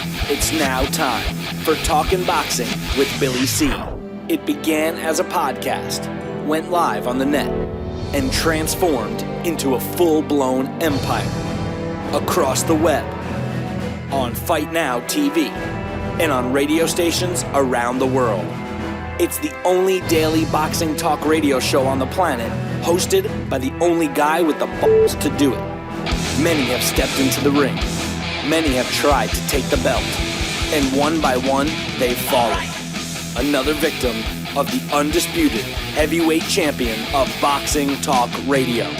It's now time for Talkin' Boxing with Billy C. It began as a podcast, went live on the net, and transformed into a full-blown empire. Across the web, on Fight Now TV, and on radio stations around the world. It's the only daily boxing talk radio show on the planet, hosted by the only guy with the balls to do it. Many have stepped into the ring. Many have tried to take the belt. And one by one, they've fallen. Another victim of the undisputed heavyweight champion of boxing talk radio.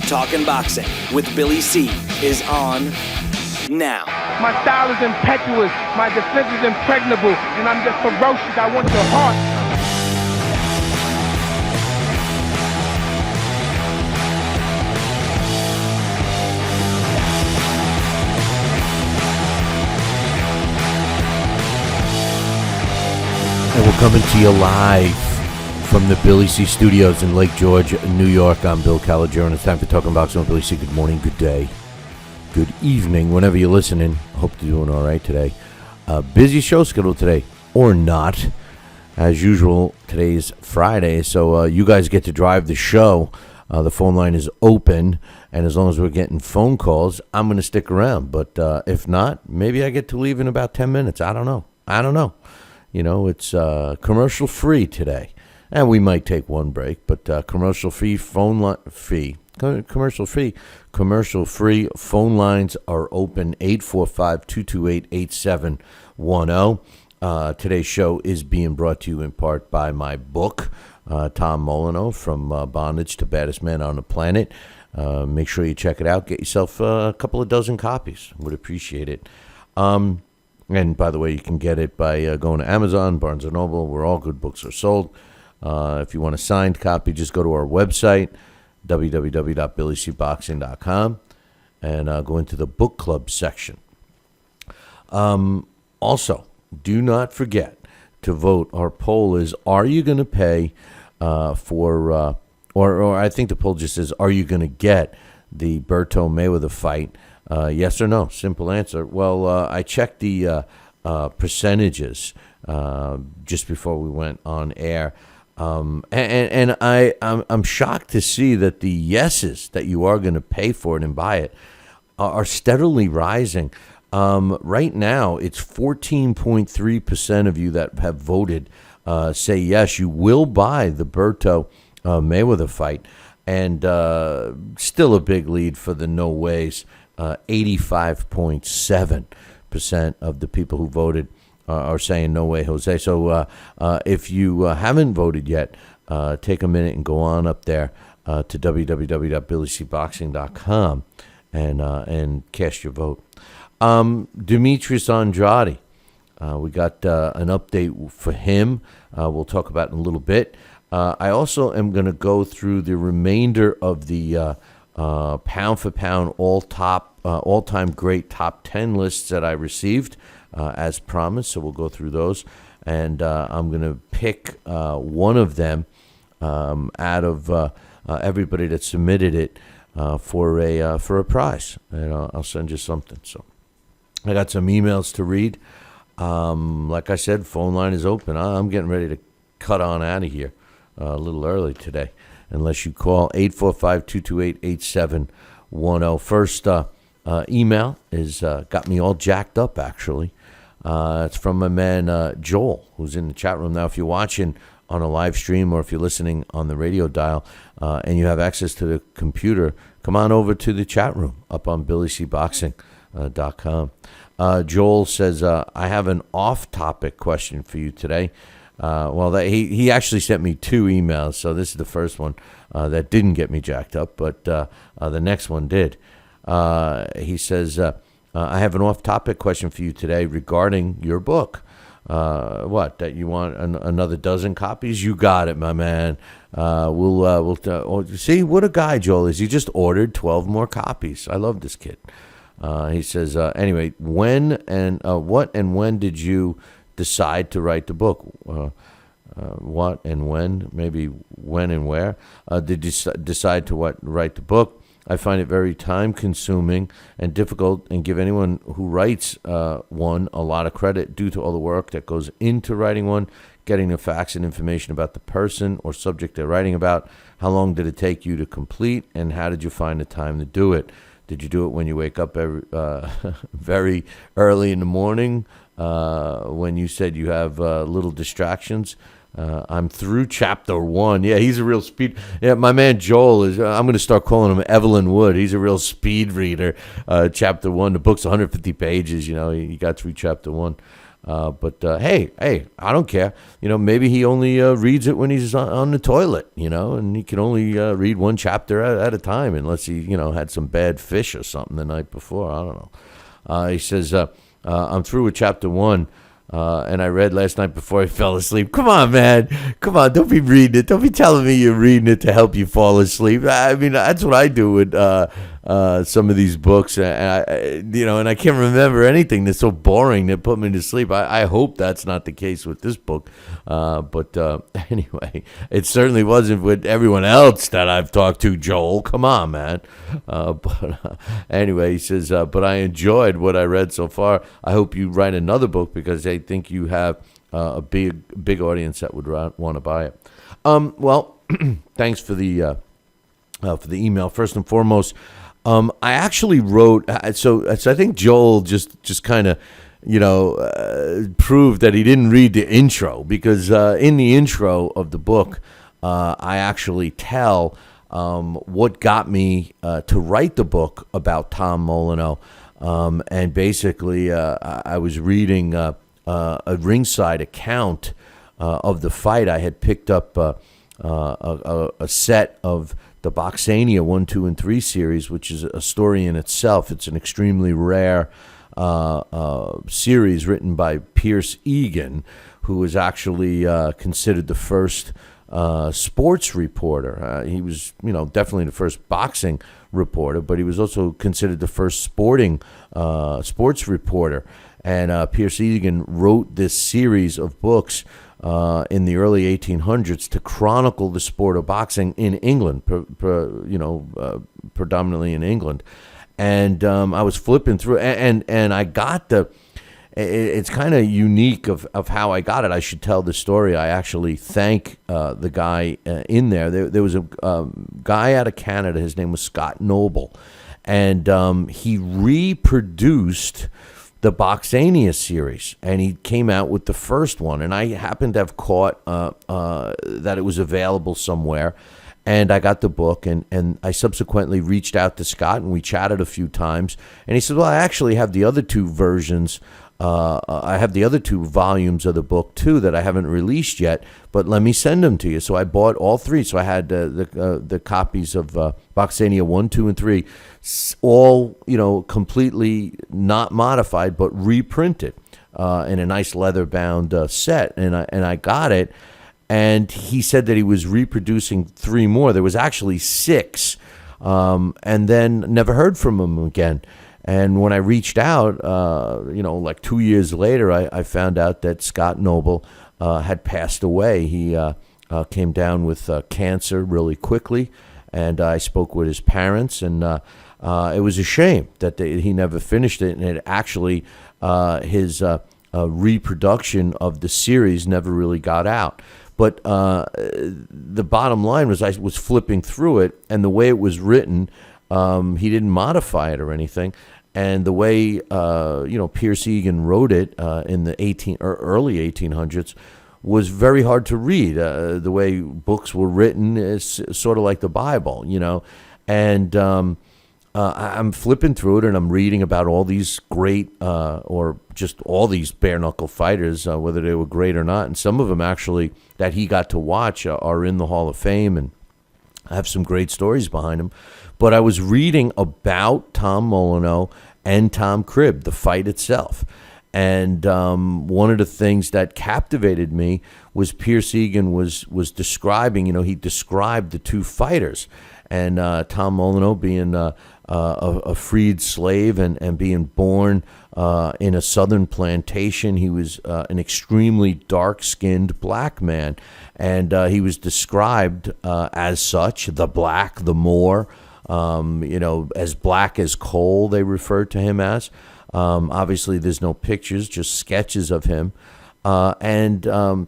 Talkin' Boxing with Billy C is on now. My style is impetuous, my defense is impregnable, and I'm just ferocious. I want your heart. And we're coming to you live from the Billy C Studios in Lake George, New York. I'm Bill Calogero, and it's time for Talking Boxing with Billy C. Good morning, good day, good evening, whenever you're listening. I hope you're doing all right today. Busy show schedule today, or not. As usual, today's Friday, so you guys get to drive the show. The phone line is open, and as long as we're getting phone calls, I'm going to stick around. But if not, maybe I get to leave in about 10 minutes. I don't know. You know, it's commercial-free today. And we might take one break, but commercial-free phone line fee. Commercial-free phone lines are open, 845-228-8710. Today's show is being brought to you in part by my book, Tom Molineaux, From Bondage to Baddest Man on the Planet. Make sure you check it out. Get yourself a couple of dozen copies. Would appreciate it. And by the way, you can get it by going to Amazon, Barnes & Noble, where all good books are sold. If you want a signed copy, just go to our website, www.billycboxing.com, and go into the book club section. Also, do not forget to vote. Our poll is, are you going to pay or I think the poll just says, are you going to get the Berto Mayweather fight? Yes or no? Simple answer. Well, I checked the percentages just before we went on air, and I'm shocked to see that the yeses that you are going to pay for it and buy it are steadily rising. Right now, it's 14.3% of you that have voted say yes, you will buy the Berto Mayweather fight, and still a big lead for the no ways. 85.7% of the people who voted are saying no way, Jose. So if you haven't voted yet, take a minute and go on up there to www.billycboxing.com and cast your vote. Demetrius Andrade, we got an update for him. We'll talk about in a little bit. I also am going to go through the remainder of the pound for pound all-time great top 10 lists that I received as promised. So we'll go through those, and I'm going to pick one of them out of everybody that submitted it for a prize, and I'll send you something. So I got some emails to read. Like I said, phone line is open. I'm getting ready to cut on out of here a little early today, unless you call 845-228-8710. First email is got me all jacked up, actually. It's from my man Joel, who's in the chat room. Now, if you're watching on a live stream or if you're listening on the radio dial and you have access to the computer, come on over to the chat room up on BillyCBoxing.com. Joel says, I have an off-topic question for you today. He actually sent me two emails, so this is the first one that didn't get me jacked up, but the next one did. He says, I have an off-topic question for you today regarding your book. That you want another dozen copies? You got it, my man. We'll see what a guy Joel is. He just ordered 12 more copies. I love this kid. He says, anyway, when and when did you decide to write the book? What and when, maybe when and where did you decide to write the book? I find it very time-consuming and difficult, and give anyone who writes one a lot of credit due to all the work that goes into writing one, getting the facts and information about the person or subject they're writing about. How long did it take you to complete, and how did you find the time to do it? Did you do it when you wake up very early in the morning, when you said you have little distractions? I'm through chapter 1. Yeah, he's a real speed. Yeah, my man Joel is. I'm going to start calling him Evelyn Wood. He's a real speed reader. Chapter 1. The book's 150 pages. He got through chapter 1. But hey, I don't care. Maybe he only reads it when he's on the toilet. And he can only read one chapter at a time, unless he had some bad fish or something the night before. I don't know. He says, I'm through with chapter 1. And I read last night before I fell asleep. Come on, man. Come on. Don't be reading it. Don't be telling me you're reading it to help you fall asleep. I mean, that's what I do with some of these books. And I can't remember anything that's so boring that put me to sleep. I hope that's not the case with this book. But anyway, it certainly wasn't with everyone else that I've talked to, Joel. Come on, man. But anyway, he says, but I enjoyed what I read so far. I hope you write another book, because I think you have a big audience that would want to buy it. Well, thanks for the email. First and foremost, I actually wrote. So I think Joel just kind of proved that he didn't read the intro, because in the intro of the book, I actually tell what got me to write the book about Tom Molineaux. And basically, I was reading a ringside account of the fight. I had picked up a set of the Boxania 1, 2, and 3 series, which is a story in itself. It's an extremely rare series written by Pierce Egan, who was actually considered the first sports reporter. He was, definitely the first boxing reporter, but he was also considered the first sports reporter. And Pierce Egan wrote this series of books in the early 1800s to chronicle the sport of boxing in England, predominantly in England. And I was flipping through, and I got it's kind of unique of how I got it. I should tell the story. I actually thank the guy in there. There was a guy out of Canada. His name was Scott Noble, and he reproduced the Boxania series, and he came out with the first one. And I happened to have caught that it was available somewhere, and I got the book, and I subsequently reached out to Scott, and we chatted a few times. And he said, well, I actually have the other two versions. I have the other 2 volumes of the book, too, that I haven't released yet, but let me send them to you. So I bought all 3. So I had the copies of Boxania 1, 2, and 3, all, completely not modified, but reprinted in a nice leather-bound set. And I got it. And he said that he was reproducing 3 more. There was actually 6, and then never heard from him again. And when I reached out, like 2 years later, I found out that Scott Noble had passed away. He came down with cancer really quickly, and I spoke with his parents, and it was a shame that he never finished it. And it actually, his reproduction of the series never really got out. But the bottom line was, I was flipping through it, and the way it was written, he didn't modify it or anything. And the way Pierce Egan wrote it in the early 1800s was very hard to read. The way books were written is sort of like the Bible, And I'm flipping through it, and I'm reading about all these great, or just all these bare knuckle fighters, whether they were great or not. And some of them actually that he got to watch are in the Hall of Fame, and have some great stories behind them. But I was reading about Tom Molineaux and Tom Cribb, the fight itself. And one of the things that captivated me was Pierce Egan was describing, he described the 2 fighters. And Tom Molineaux being a freed slave and being born in a southern plantation. He was an extremely dark-skinned black man. And he was described as such, the black, the Moor, as black as coal, they referred to him as. Obviously, there's no pictures, just sketches of him. Tom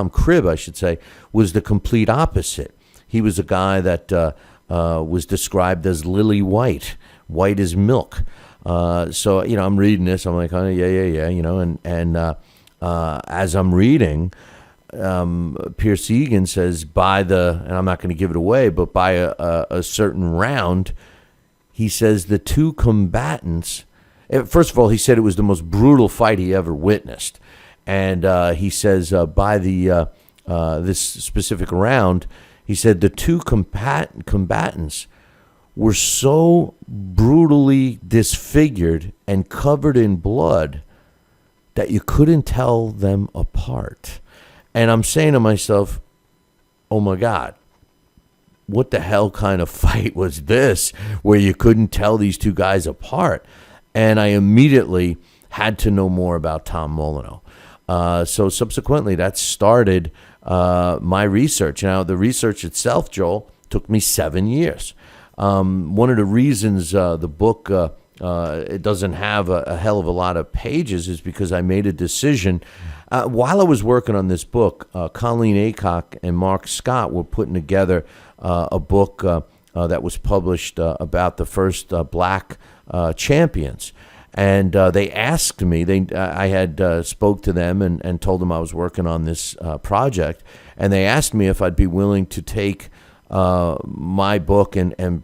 Cribb, I should say, was the complete opposite. He was a guy that was described as lily white as milk. So I'm reading this, I'm like, oh, yeah, and as I'm reading, Pierce Egan says and I'm not going to give it away, but by a certain round, he says the two combatants. First of all, he said it was the most brutal fight he ever witnessed, and he says by the this specific round, he said the two combatants were so brutally disfigured and covered in blood that you couldn't tell them apart. And I'm saying to myself, oh my God, what the hell kind of fight was this where you couldn't tell these two guys apart? And I immediately had to know more about Tom Molineaux. So subsequently, that started my research. Now, the research itself, Joel, took me 7 years. One of the reasons the book it doesn't have a hell of a lot of pages is because I made a decision. While I was working on this book, Colleen Aycock and Mark Scott were putting together a book that was published about the first black champions. And they asked me, I had spoke to them and told them I was working on this project. And they asked me if I'd be willing to take my book and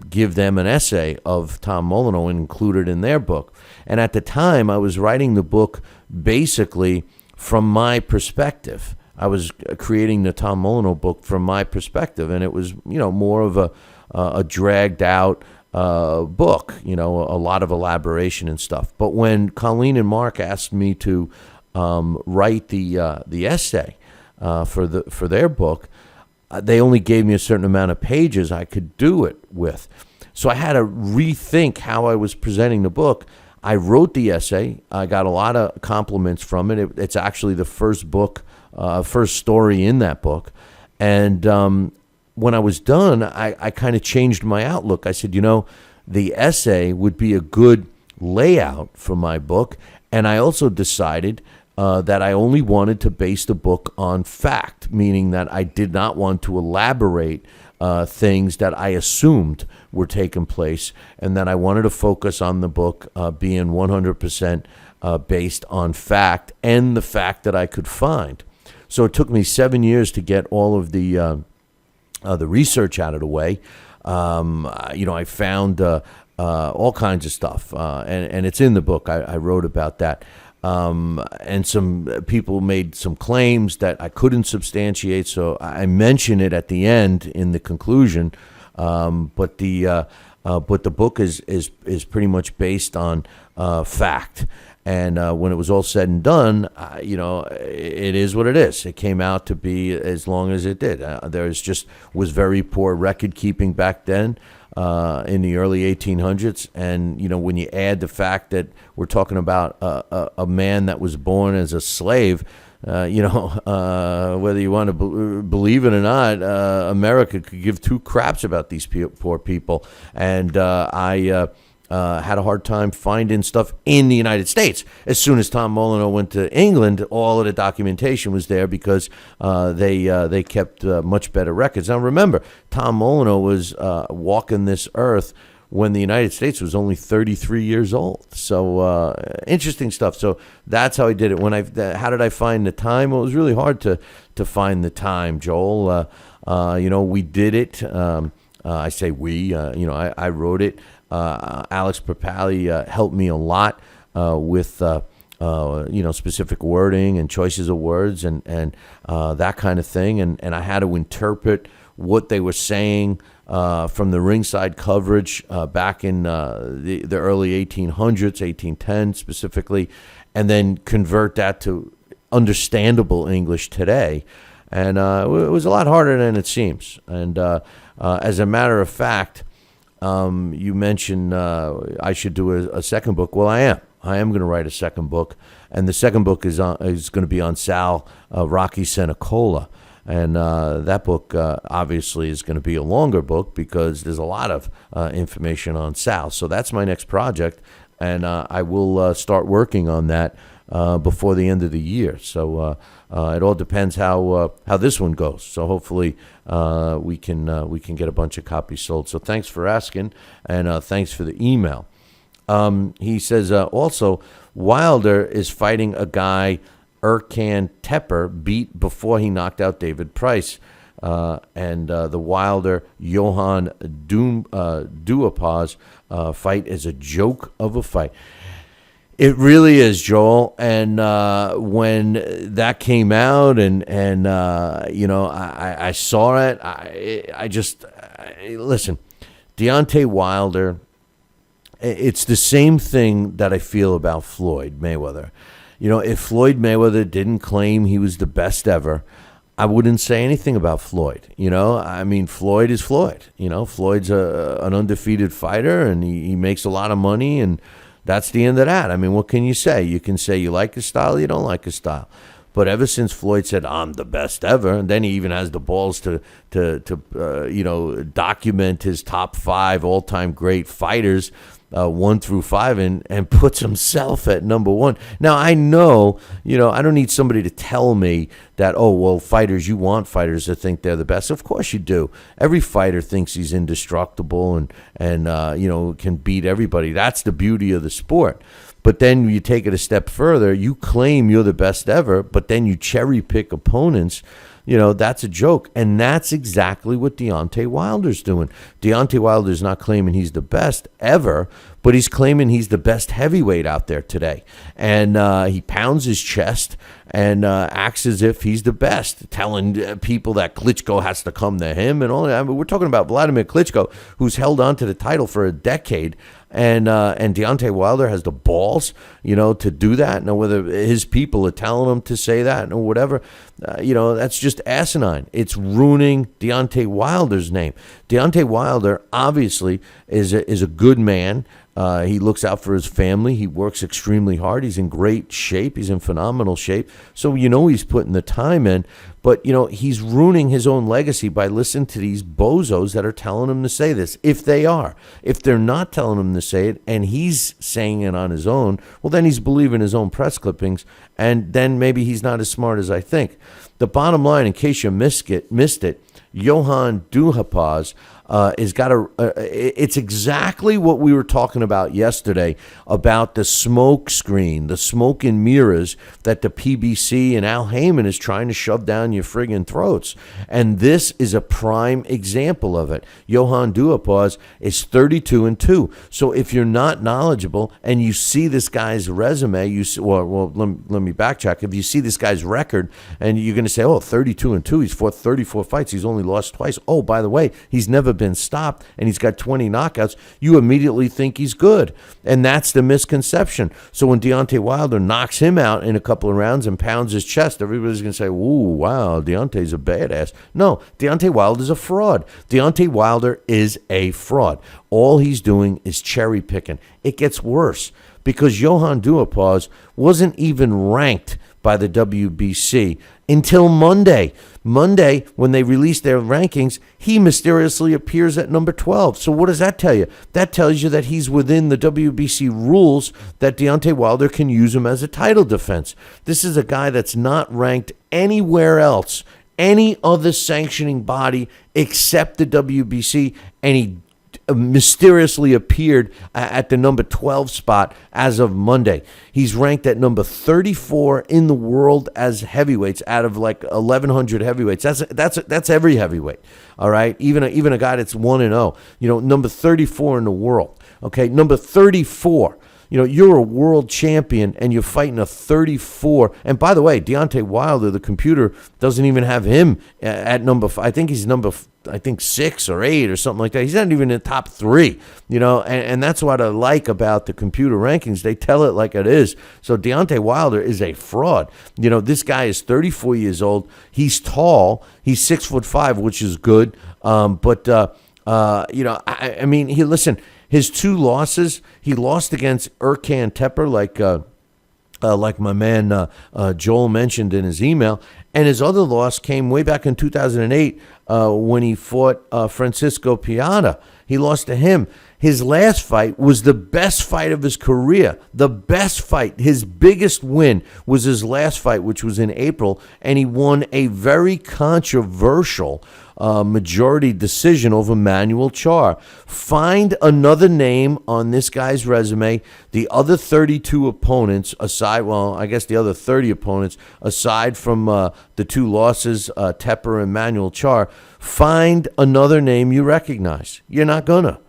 give them an essay of Tom Molineaux and include it in their book. And at the time, I was writing the book basically from my perspective. I was creating the Tom Molineaux book from my perspective, and it was, more of a dragged out book, a lot of elaboration and stuff. But when Colleen and Mark asked me to write the essay for their book, they only gave me a certain amount of pages I could do it with. So I had to rethink how I was presenting the book. I wrote the essay. I got a lot of compliments from it. It's actually the first story in that book. And when I was done, I kind of changed my outlook. I said, the essay would be a good layout for my book. And I also decided that I only wanted to base the book on fact, meaning that I did not want to elaborate things that I assumed were taking place, and that I wanted to focus on the book being 100% based on fact and the fact that I could find. So it took me 7 years to get all of the research out of the way. I found all kinds of stuff, and it's in the book. I wrote about that. And some people made some claims that I couldn't substantiate, so I mention it at the end in the conclusion. But the book is pretty much based on fact. And when it was all said and done, it is what it is. It came out to be as long as it did. Was very poor record keeping back then. In the early 1800s, and when you add the fact that we're talking about a man that was born as a slave, whether you want to believe it or not, America could give two craps about these poor people, and I had a hard time finding stuff in the United States. As soon as Tom Molineaux went to England, all of the documentation was there because they kept much better records. Now remember, Tom Molineaux was walking this earth when the United States was only 33 years old. So interesting stuff. So that's how I did it. How did I find the time? Well, it was really hard to find the time, Joel. We did it. I say we. I wrote it. Alex Propali helped me a lot with specific wording and choices of words and that kind of thing, and I had to interpret what they were saying from the ringside coverage back in the early 1800s, 1810 specifically, and then convert that to understandable English today. And it was a lot harder than it seems. And as a matter of fact, you mentioned I should do a second book. Well, I am going to write a second book, and the second book is going to be on Sal Rocky Senecola, And that book obviously is going to be a longer book because there's a lot of information on Sal. So that's my next project, and I will start working on that before the end of the year. So it all depends how this one goes. So hopefully we can get a bunch of copies sold. So thanks for asking, and thanks for the email. He says also Wilder is fighting a guy Erkan Tepper beat before he knocked out David Price. And the Wilder Johan Duhaupas fight is a joke of a fight. It really is, Joel. And when that came out, and I saw it, I just listen. Deontay Wilder. It's the same thing that I feel about Floyd Mayweather. If Floyd Mayweather didn't claim he was the best ever, I wouldn't say anything about Floyd. Floyd is Floyd. Floyd's an undefeated fighter, and he makes a lot of money, and that's the end of that. What can you say? You can say you like his style, you don't like his style. But ever since Floyd said, I'm the best ever, and then he even has the balls to document his top 5 all-time great fighters, 1 through 5, and puts himself at number 1. Now, I know, I don't need somebody to tell me that, you want fighters to think they're the best. Of course you do. Every fighter thinks he's indestructible and can beat everybody. That's the beauty of the sport. But then you take it a step further. You claim you're the best ever, but then you cherry pick opponents. That's a joke. And that's exactly what Deontay Wilder's doing. Deontay Wilder's not claiming he's the best ever, but he's claiming he's the best heavyweight out there today. And he pounds his chest and acts as if he's the best, telling people that Klitschko has to come to him and all that. We're talking about Vladimir Klitschko, who's held on to the title for a decade. And Deontay Wilder has the balls, to do that. Now, whether his people are telling him to say that or whatever, that's just asinine. It's ruining Deontay Wilder's name. Deontay Wilder obviously is a good man. He looks out for his family. He works extremely hard. He's in great shape. He's in phenomenal shape. So he's putting the time in. But, he's ruining his own legacy by listening to these bozos that are telling him to say this, if they are. If they're not telling him to say it and he's saying it on his own, well, then he's believing his own press clippings, and then maybe he's not as smart as I think. The bottom line, in case you missed it, Johan Duhaupas it's exactly what we were talking about yesterday about the smoke screen, the smoke and mirrors that the PBC and Al Heyman is trying to shove down your friggin' throats. And this is a prime example of it. Johan Duhaupas is 32-2. So if you're not knowledgeable and you see this guy's resume, let me backtrack. If you see this guy's record and you're going to say, 32-2, he's fought 34 fights, he's only lost twice. Oh, by the way, he's never been stopped and he's got 20 knockouts. You immediately think he's good. And that's the misconception. So when Deontay Wilder knocks him out in a couple of rounds and pounds his chest, everybody's going to say, ooh, wow, Deontay's a badass. No, Deontay Wilder's a fraud. Deontay Wilder is a fraud. All he's doing is cherry picking. It gets worse because Johan Duhaupas wasn't even ranked by the WBC until Monday. Monday, when they released their rankings, he mysteriously appears at number 12. So what does that tell you? That tells you that he's within the WBC rules that Deontay Wilder can use him as a title defense. This is a guy that's not ranked anywhere else, any other sanctioning body except the WBC, and he mysteriously appeared at the number 12 spot as of Monday. He's ranked at number 34 in the world as heavyweights out of like 1,100 heavyweights. That's every heavyweight. All right, even a guy that's 1-0. Number 34 in the world. Okay, number 34. You're a world champion and you're fighting a 34. And by the way, Deontay Wilder, the computer doesn't even have him at number 5. I think he's number 6 or 8 or something like that. He's not even in the top 3, and that's what I like about the computer rankings. They tell it like it is. So Deontay Wilder is a fraud. This guy is 34 years old. He's tall. He's 6'5", which is good. Listen, his 2 losses, he lost against Erkan Tepper, like my man Joel mentioned in his email, And his other loss came way back in 2008 when he fought Francisco Piata. He lost to him. His last fight was the best fight of his career. The best fight. His biggest win was his last fight, which was in April, and he won a very controversial majority decision over Manuel Charr. Find another name on this guy's resume. The other 32 opponents, I guess the other 30 opponents, aside from the two losses, Tepper and Manuel Charr, find another name you recognize. You're not gonna.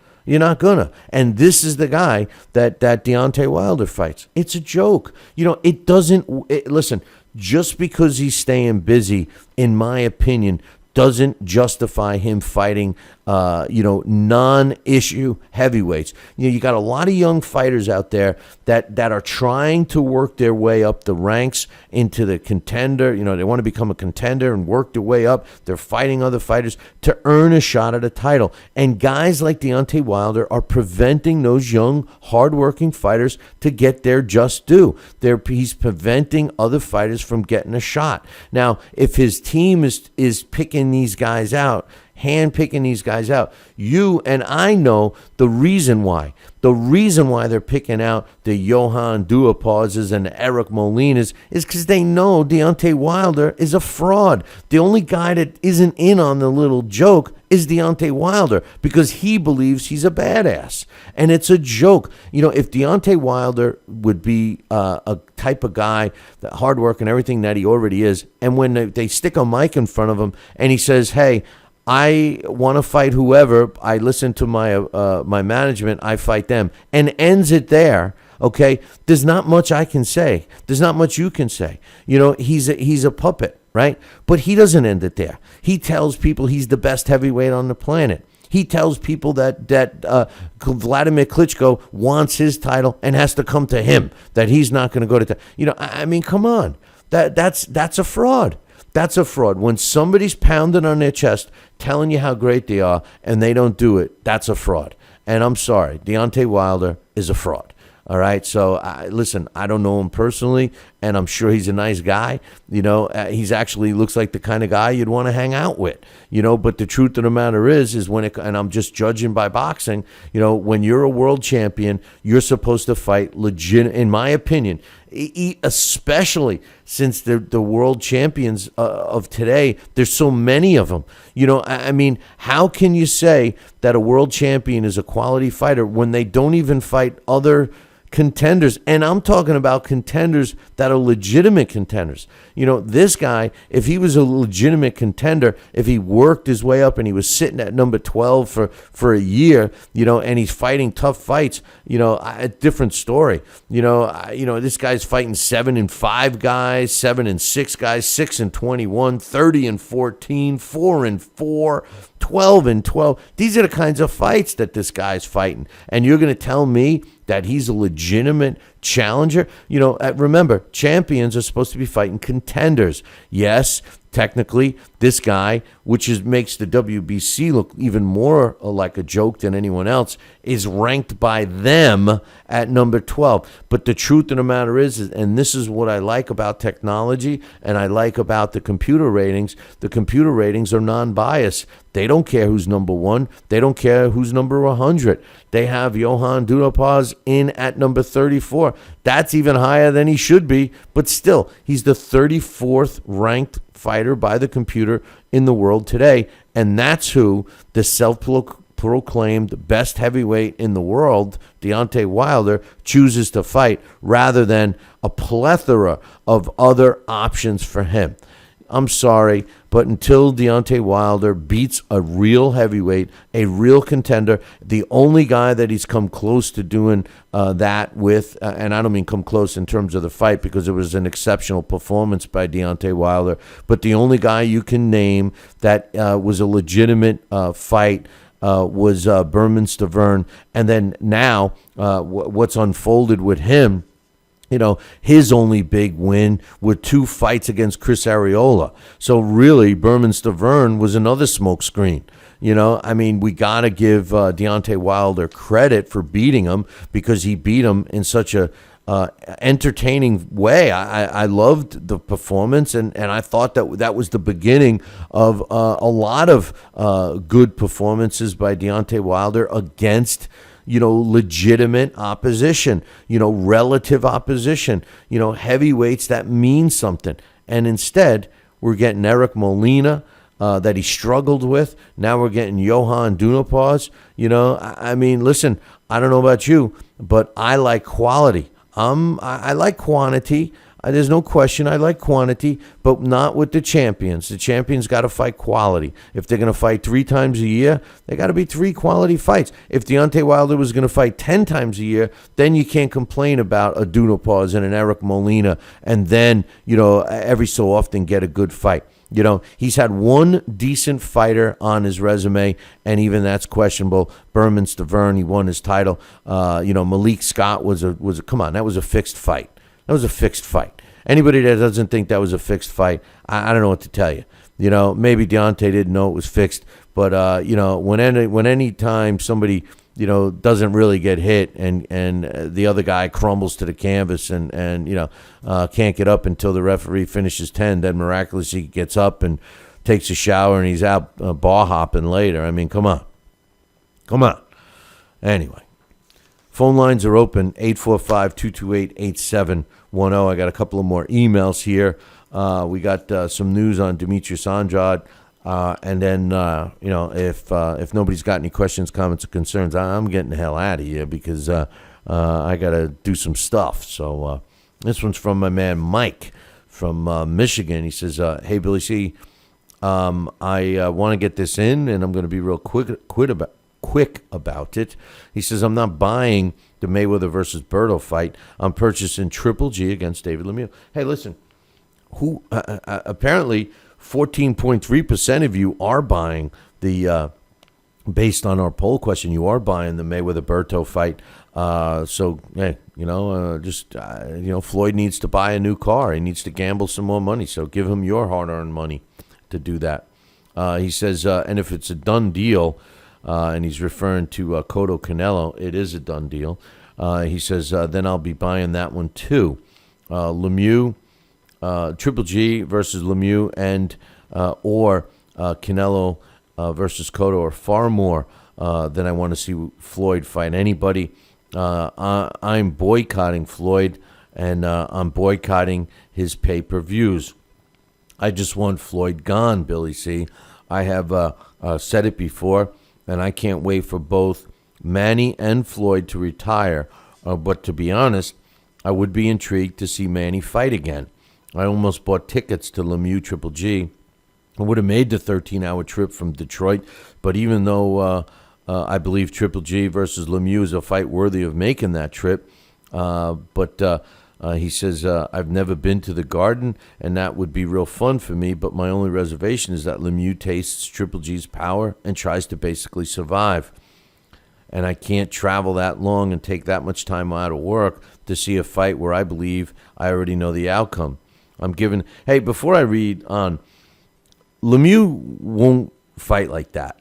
And this is the guy that Deontay Wilder fights. It's a joke. It doesn't, listen, just because he's staying busy, in my opinion, doesn't justify him fighting, non-issue heavyweights. You got a lot of young fighters out there that are trying to work their way up the ranks into the contender. They want to become a contender and work their way up. They're fighting other fighters to earn a shot at a title. And guys like Deontay Wilder are preventing those young, hardworking fighters to get their just due. He's preventing other fighters from getting a shot. Now, if his team is picking these guys out, handpicking these guys out, you and I know the reason why. The reason why they're picking out the Johan Duhauses and the Eric Molinas is because they know Deontay Wilder is a fraud. The only guy that isn't in on the little joke is Deontay Wilder because he believes he's a badass. And it's a joke. If Deontay Wilder would be a type of guy, that hard work and everything that he already is, and when they stick a mic in front of him and he says, hey, I want to fight whoever, I listen to my management, I fight them, and ends it there, okay, there's not much I can say. There's not much you can say. He's a puppet, right? But he doesn't end it there. He tells people he's the best heavyweight on the planet. He tells people that Vladimir Klitschko wants his title and has to come to him, that he's not going to go to I mean, come on. That's a fraud. That's a fraud. When somebody's pounding on their chest, telling you how great they are, and they don't do it, that's a fraud. And I'm sorry, Deontay Wilder is a fraud. All right, so listen, I don't know him personally, and I'm sure he's a nice guy. He's actually looks like the kind of guy you'd want to hang out with. But the truth of the matter is and I'm just judging by boxing. When you're a world champion, you're supposed to fight legit. In my opinion, especially since the world champions of today, there's so many of them. I mean, how can you say that a world champion is a quality fighter when they don't even fight other contenders? And I'm talking about contenders that are legitimate contenders. This guy, if he was a legitimate contender, if he worked his way up and he was sitting at number 12 for a year, and he's fighting tough fights, a different story. This guy's fighting 7-5 guys, 7-6 guys, 6-21, 30-14, 4-4, 12-12. These are the kinds of fights that this guy's fighting. And you're going to tell me that he's a legitimate challenger? Remember, champions are supposed to be fighting contenders. Yes, technically, this guy, which makes the WBC look even more like a joke than anyone else, is ranked by them at number 12. But the truth of the matter is, and this is what I like about technology and I like about the computer ratings are non-biased. They don't care who's number 1. They don't care who's number 100. They have Johan Duhaupas in at number 34. That's even higher than he should be, but still, he's the 34th ranked fighter by the computer in the world today, and that's who the self-proclaimed best heavyweight in the world, Deontay Wilder, chooses to fight rather than a plethora of other options for him. I'm sorry, but until Deontay Wilder beats a real heavyweight, a real contender, the only guy that he's come close to doing that with, and I don't mean come close in terms of the fight because it was an exceptional performance by Deontay Wilder, but the only guy you can name that was a legitimate fight was Berman Stavern. And then now what's unfolded with him, his only big win were 2 fights against Chris Arreola. So really, Berman Stavern was another smokescreen. We got to give Deontay Wilder credit for beating him because he beat him in such a entertaining way. I loved the performance, and I thought that was the beginning of a lot of good performances by Deontay Wilder against legitimate opposition, relative opposition, heavyweights that mean something. And instead, we're getting Eric Molina that he struggled with. Now we're getting Johan Dunopause. I mean, listen, I don't know about you, but I like quality. I like quantity. There's no question I like quantity, but not with the champions. The champions got to fight quality. If they're going to fight 3 times a year, they got to be 3 quality fights. If Deontay Wilder was going to fight 10 times a year, then you can't complain about a Dunopause and an Eric Molina, and then, every so often get a good fight. He's had one decent fighter on his resume, and even that's questionable. Berman Stavern, he won his title. Malik Scott was a come on, that was a fixed fight. That was a fixed fight. Anybody that doesn't think that was a fixed fight, I don't know what to tell you. Maybe Deontay didn't know it was fixed, but when any time somebody doesn't really get hit and the other guy crumbles to the canvas and can't get up until the referee finishes 10, then miraculously he gets up and takes a shower and he's out bar hopping later. I mean, come on. Anyway, phone lines are open, 845-228-8710. I got a couple of more emails here. We got some news on Demetrius Andrade. And then, if nobody's got any questions, comments, or concerns, I'm getting the hell out of here because I got to do some stuff. So this one's from my man Mike from Michigan. He says, hey, Billy C., I want to get this in, and I'm going to be real quick about it. He says, I'm not buying the Mayweather versus Berto fight. I'm purchasing Triple G against David Lemieux. Hey, listen, who apparently 14.3% of you are buying the, based on our poll question, you are buying the Mayweather-Berto fight. So, hey, Floyd needs to buy a new car. He needs to gamble some more money. So give him your hard-earned money to do that. He says, and if it's a done deal, and he's referring to Cotto Canelo, it is a done deal. He says, then I'll be buying that one too. Lemieux, Triple G versus Lemieux and or Canelo versus Cotto are far more than I want to see Floyd fight anybody. I'm boycotting Floyd, and I'm boycotting his pay-per-views. I just want Floyd gone, Billy C. I have said it before, and I can't wait for both Manny and Floyd to retire. But to be honest, I would be intrigued to see Manny fight again. I almost bought tickets to Lemieux Triple G. I would have made the 13-hour trip from Detroit, but even though I believe Triple G versus Lemieux is a fight worthy of making that trip, he says, I've never been to the Garden, and that would be real fun for me, but my only reservation is that Lemieux tastes Triple G's power and tries to basically survive. And I can't travel that long and take that much time out of work to see a fight where I believe I already know the outcome. Hey, before I read on, Lemieux won't fight like that.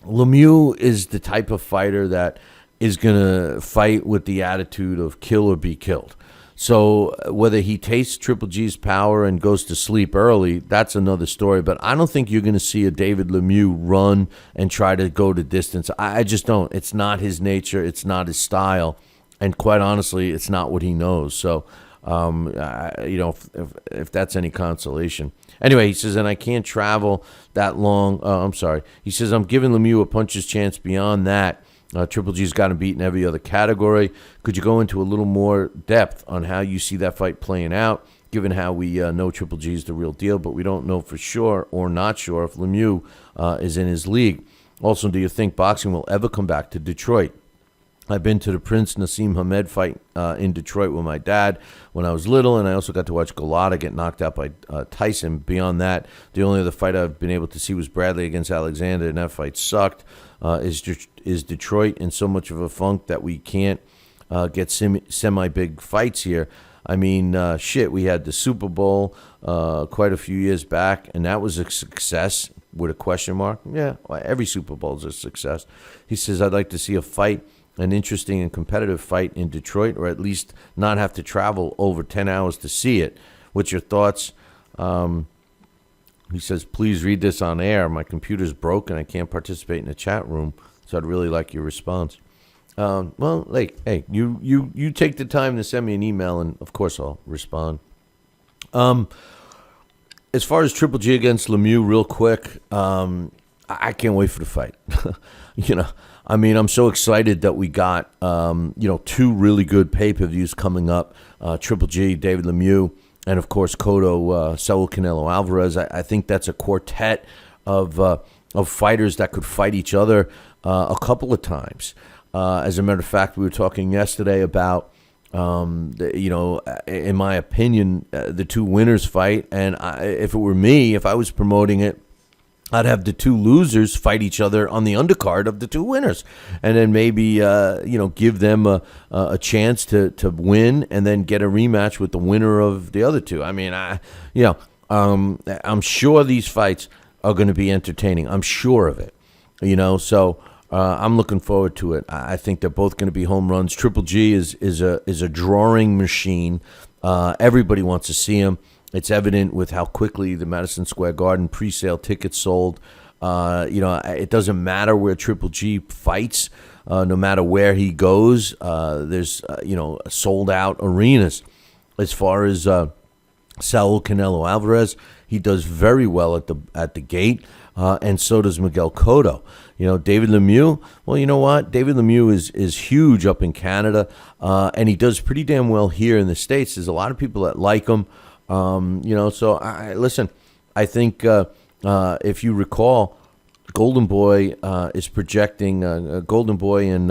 Lemieux is the type of fighter that is going to fight with the attitude of kill or be killed. So whether he tastes Triple G's power and goes to sleep early, that's another story. But I don't think you're going to see a David Lemieux run and try to go the distance. I just don't. It's not his nature. It's not his style. And quite honestly, it's not what he knows. So, if that's any consolation. Anyway, he says, and I can't travel that long. I'm sorry. He says, I'm giving Lemieux a puncher's chance beyond that. Triple G's got him beat in every other category. Could you go into a little more depth on how you see that fight playing out, given how we know Triple G is the real deal, but we don't know for sure or not sure if Lemieux is in his league? Also, do you think boxing will ever come back to Detroit? I've been to the Prince Nassim Hamed fight in Detroit with my dad when I was little, and I also got to watch Golota get knocked out by Tyson. Beyond that, the only other fight I've been able to see was Bradley against Alexander, and that fight sucked. Is Detroit in so much of a funk that we can't get semi-big fights here? I mean, we had the Super Bowl quite a few years back, and that was a success with a question mark. Yeah, every Super Bowl is a success. He says, I'd like to see a fight an interesting and competitive fight in Detroit, or at least not have to travel over 10 hours to see it. What's your thoughts? He says, please read this on air. My computer's broken. I can't participate in the chat room, so I'd really like your response. Well, hey, you take the time to send me an email, and of course I'll respond. As far as Triple G against Lemieux, real quick, I can't wait for the fight. I'm so excited that we got, two really good pay-per-views coming up. Triple G, David Lemieux, and of course Cotto, Saul Canelo Alvarez. I think that's a quartet of fighters that could fight each other a couple of times. As a matter of fact, we were talking yesterday about, in my opinion, the two winners fight. And if it were me, if I was promoting it, I'd have the two losers fight each other on the undercard of the two winners, and then maybe give them a chance to win, and then get a rematch with the winner of the other two. I mean, I'm sure these fights are going to be entertaining. I'm sure of it. So I'm looking forward to it. I think they're both going to be home runs. Triple G is a drawing machine. Everybody wants to see him. It's evident with how quickly the Madison Square Garden pre-sale tickets sold. It doesn't matter where Triple G fights, no matter where he goes. There's sold out arenas. As far as Saul Canelo Alvarez, he does very well at the gate, and so does Miguel Cotto. David Lemieux, well, you know what? David Lemieux is huge up in Canada, and he does pretty damn well here in the States. There's a lot of people that like him. So listen, I think if you recall, Golden Boy is projecting, Golden Boy and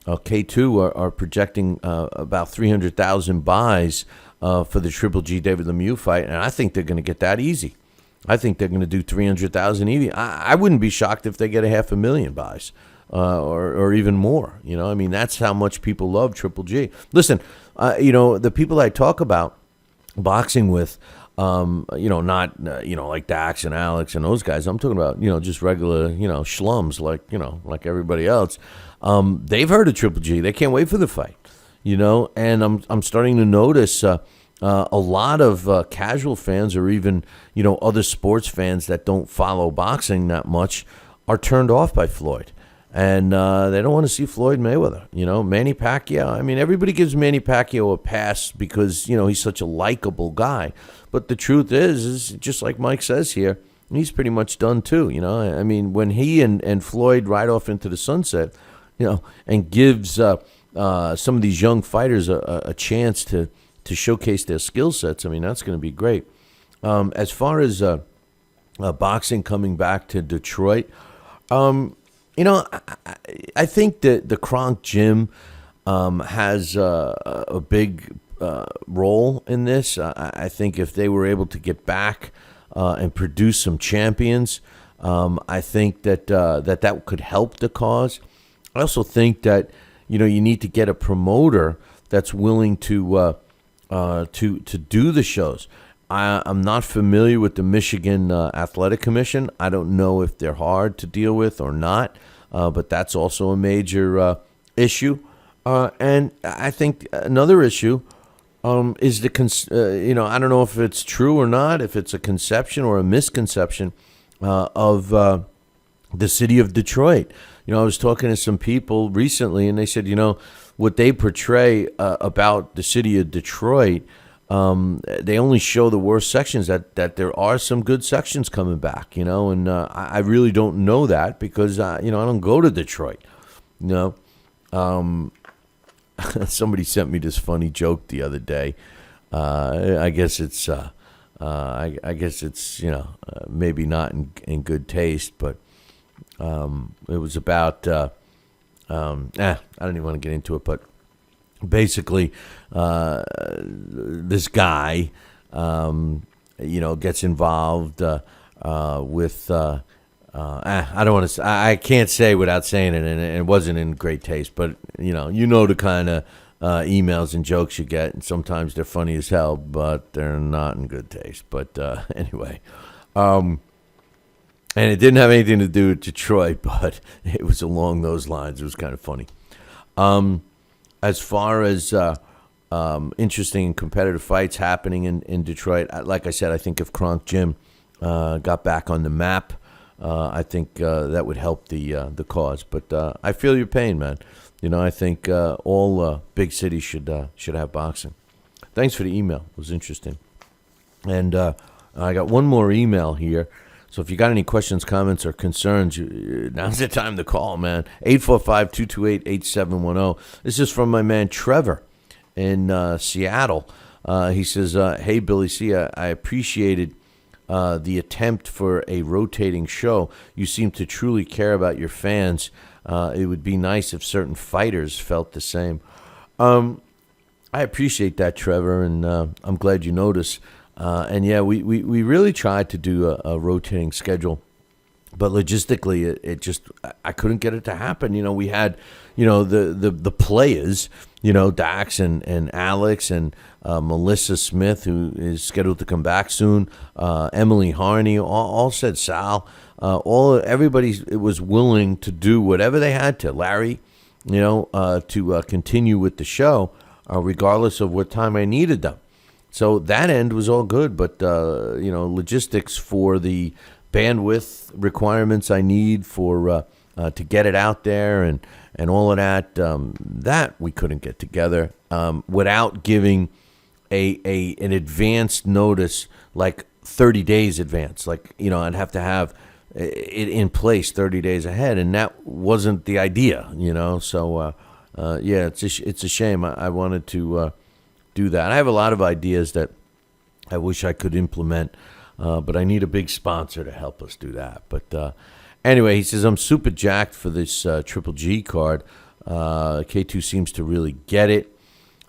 K2 are projecting about 300,000 buys for the Triple G David Lemieux fight, and I think they're going to get that easy. I think they're going to do 300,000 easy. I wouldn't be shocked if they get 500,000 buys or even more. That's how much people love Triple G. Listen, the people I talk about boxing with, not like Dax and Alex and those guys. I'm talking about just regular schlums like everybody else. They've heard of Triple G. They can't wait for the fight. And I'm starting to notice a lot of casual fans, or even other sports fans that don't follow boxing that much, are turned off by Floyd. And they don't want to see Floyd Mayweather. Manny Pacquiao. Everybody gives Manny Pacquiao a pass because, he's such a likable guy. But the truth is just like Mike says here, he's pretty much done too. When he and Floyd ride off into the sunset, and gives some of these young fighters a chance to showcase their skill sets, that's going to be great. As far as boxing coming back to Detroit, I think that the Kronk Gym has a big role in this. I think if they were able to get back and produce some champions, I think that could help the cause. I also think that you need to get a promoter that's willing to do the shows. I'm not familiar with the Michigan Athletic Commission. I don't know if they're hard to deal with or not, but that's also a major issue. And I think another issue is I don't know if it's true or not, if it's a conception or a misconception of the city of Detroit. I was talking to some people recently, and they said, what they portray about the city of Detroit, they only show the worst sections, that there are some good sections coming back, and I really don't know that because, I don't go to Detroit, Somebody sent me this funny joke the other day. I guess it's, maybe not in good taste, but it was about, I don't even want to get into it, but basically, this guy, gets involved with. I don't want to. I can't say without saying it, and it wasn't in great taste. But the kind of emails and jokes you get, and sometimes they're funny as hell, but they're not in good taste. But anyway, and it didn't have anything to do with Detroit, but it was along those lines. It was kind of funny. As far as interesting and competitive fights happening in Detroit, like I said, I think if Kronk Gym got back on the map, I think that would help the cause. But I feel your pain, man. I think all big cities should have boxing. Thanks for the email. It was interesting. And I got one more email here. So if you got any questions, comments, or concerns, now's the time to call, man. 845-228-8710. This is from my man Trevor in Seattle. He says, hey, Billy C., I appreciated the attempt for a rotating show. You seem to truly care about your fans. It would be nice if certain fighters felt the same. I appreciate that, Trevor, and I'm glad you noticed. And yeah, we really tried to do a rotating schedule, but logistically, it just, I couldn't get it to happen. We had, the players, Dax and Alex and Melissa Smith, who is scheduled to come back soon, Emily Harney, all said Sal, everybody was willing to do whatever they had to. Larry, to continue with the show, regardless of what time I needed them. So that end was all good, but, logistics for the bandwidth requirements I need for to get it out there and all of that, that we couldn't get together without giving an advanced notice, like 30 days advance. Like, I'd have to have it in place 30 days ahead, and that wasn't the idea, So, yeah, it's a shame. I wanted to do that. I have a lot of ideas that I wish I could implement, but I need a big sponsor to help us do that. But anyway, he says, I'm super jacked for this Triple G card. K2 seems to really get it.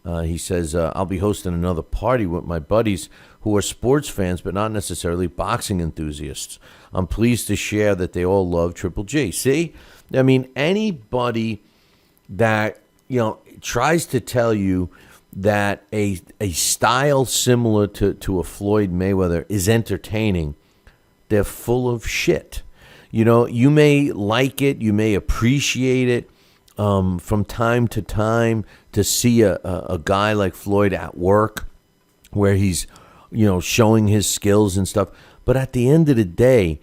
He says, I'll be hosting another party with my buddies who are sports fans, but not necessarily boxing enthusiasts. I'm pleased to share that they all love Triple G. See? I mean, anybody that, tries to tell you that a style similar to a Floyd Mayweather is entertaining, they're full of shit. You may like it, you may appreciate it from time to time to see a guy like Floyd at work where he's, showing his skills and stuff. But at the end of the day,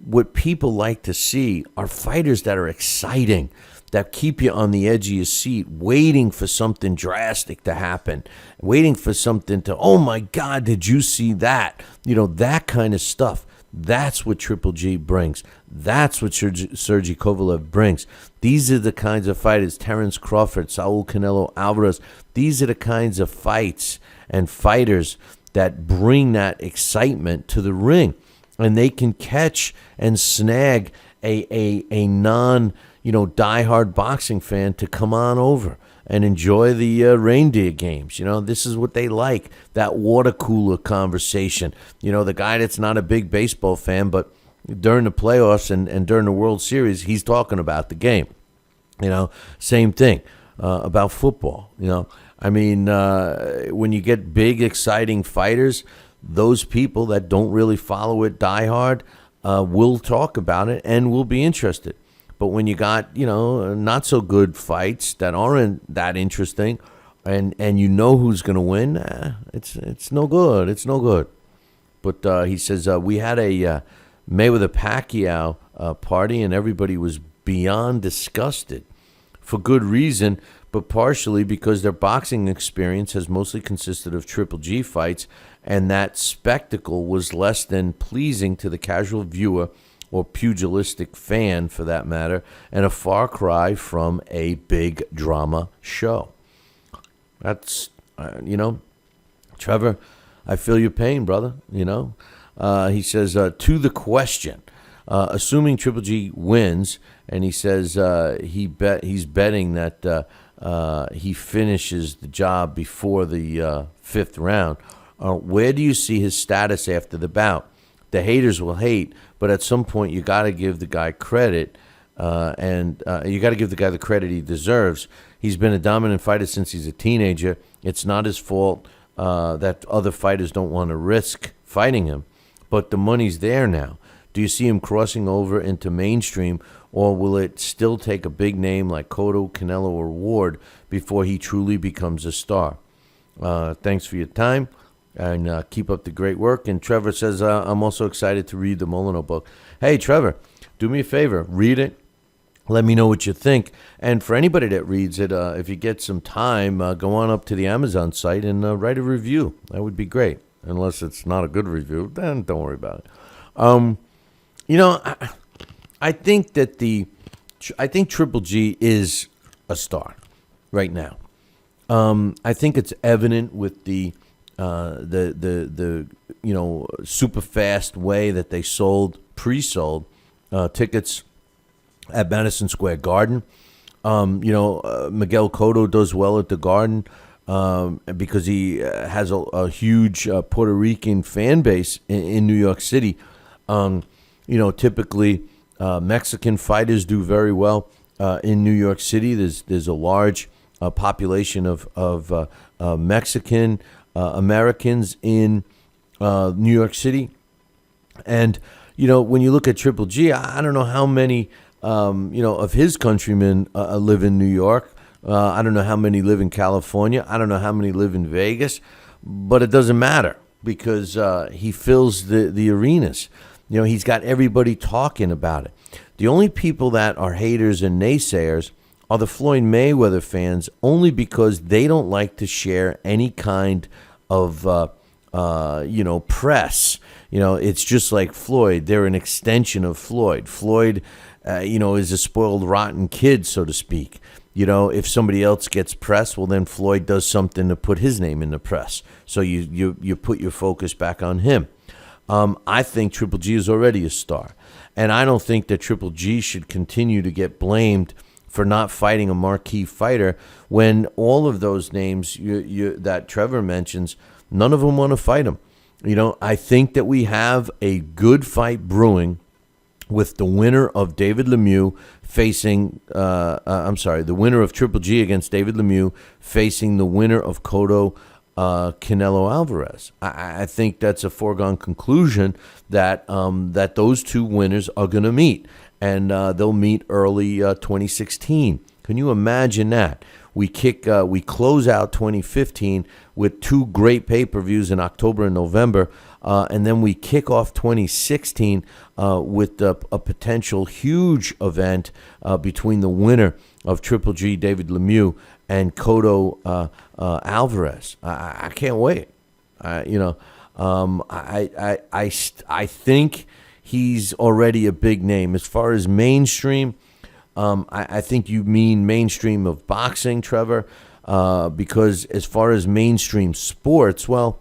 what people like to see are fighters that are exciting, that keep you on the edge of your seat, waiting for something drastic to happen, waiting for something to, oh my God, did you see that? That kind of stuff. That's what Triple G brings. That's what Sergey Kovalev brings. These are the kinds of fighters, Terrence Crawford, Saul Canelo Alvarez, these are the kinds of fights and fighters that bring that excitement to the ring. And they can catch and snag a non, diehard boxing fan to come on over and enjoy the reindeer games. This is what they like, that water cooler conversation. The guy that's not a big baseball fan, but during the playoffs and during the World Series, he's talking about the game. Same thing about football. When you get big, exciting fighters, those people that don't really follow it diehard will talk about it and will be interested. But when you got, not so good fights that aren't that interesting and who's going to win, it's no good. It's no good. But he says, we had a Mayweather-Pacquiao party and everybody was beyond disgusted for good reason, but partially because their boxing experience has mostly consisted of Triple G fights, and that spectacle was less than pleasing to the casual viewer or pugilistic fan, for that matter, and a far cry from a big drama show. That's, Trevor, I feel your pain, brother, He says, to the question, assuming Triple G wins, and he says he's betting that he finishes the job before the fifth round, where do you see his status after the bout? The haters will hate, but at some point you got to give the guy credit, and you got to give the guy the credit he deserves. He's been a dominant fighter since he's a teenager. It's not his fault that other fighters don't want to risk fighting him, but the money's there now. Do you see him crossing over into mainstream, or will it still take a big name like Cotto, Canelo, or Ward before he truly becomes a star? Thanks for your time, and keep up the great work. And Trevor says, I'm also excited to read the Molineaux book. Hey, Trevor, do me a favor. Read it. Let me know what you think. And for anybody that reads it, if you get some time, go on up to the Amazon site and write a review. That would be great. Unless it's not a good review, then don't worry about it. I think that I think Triple G is a star right now. I think it's evident with the super fast way that they pre-sold tickets at Madison Square Garden. Miguel Cotto does well at the Garden because he has a huge Puerto Rican fan base in New York City. Typically Mexican fighters do very well in New York City. There's a large population of Mexican Americans in New York City. And, when you look at Triple G, I don't know how many, of his countrymen live in New York. I don't know how many live in California. I don't know how many live in Vegas. But it doesn't matter because he fills the arenas. He's got everybody talking about it. The only people that are haters and naysayers are the Floyd Mayweather fans, only because they don't like to share any kind of, press. It's just like Floyd. They're an extension of Floyd. Floyd, is a spoiled, rotten kid, so to speak. If somebody else gets press, well, then Floyd does something to put his name in the press. So you put your focus back on him. I think Triple G is already a star. And I don't think that Triple G should continue to get blamed for not fighting a marquee fighter when all of those names that Trevor mentions, none of them want to fight him. I think that we have a good fight brewing with the winner of David Lemieux facing, the winner of Triple G against David Lemieux facing the winner of Cotto Canelo Alvarez. I think that's a foregone conclusion that that those two winners are going to meet, and they'll meet early 2016. Can you imagine that? We close out 2015 with two great pay-per-views in October and November, and then we kick off 2016 with a potential huge event between the winner of Triple G, David Lemieux, and Cotto Alvarez. I can't wait. I think he's already a big name. As far as mainstream, I think you mean mainstream of boxing, Trevor, because as far as mainstream sports, well,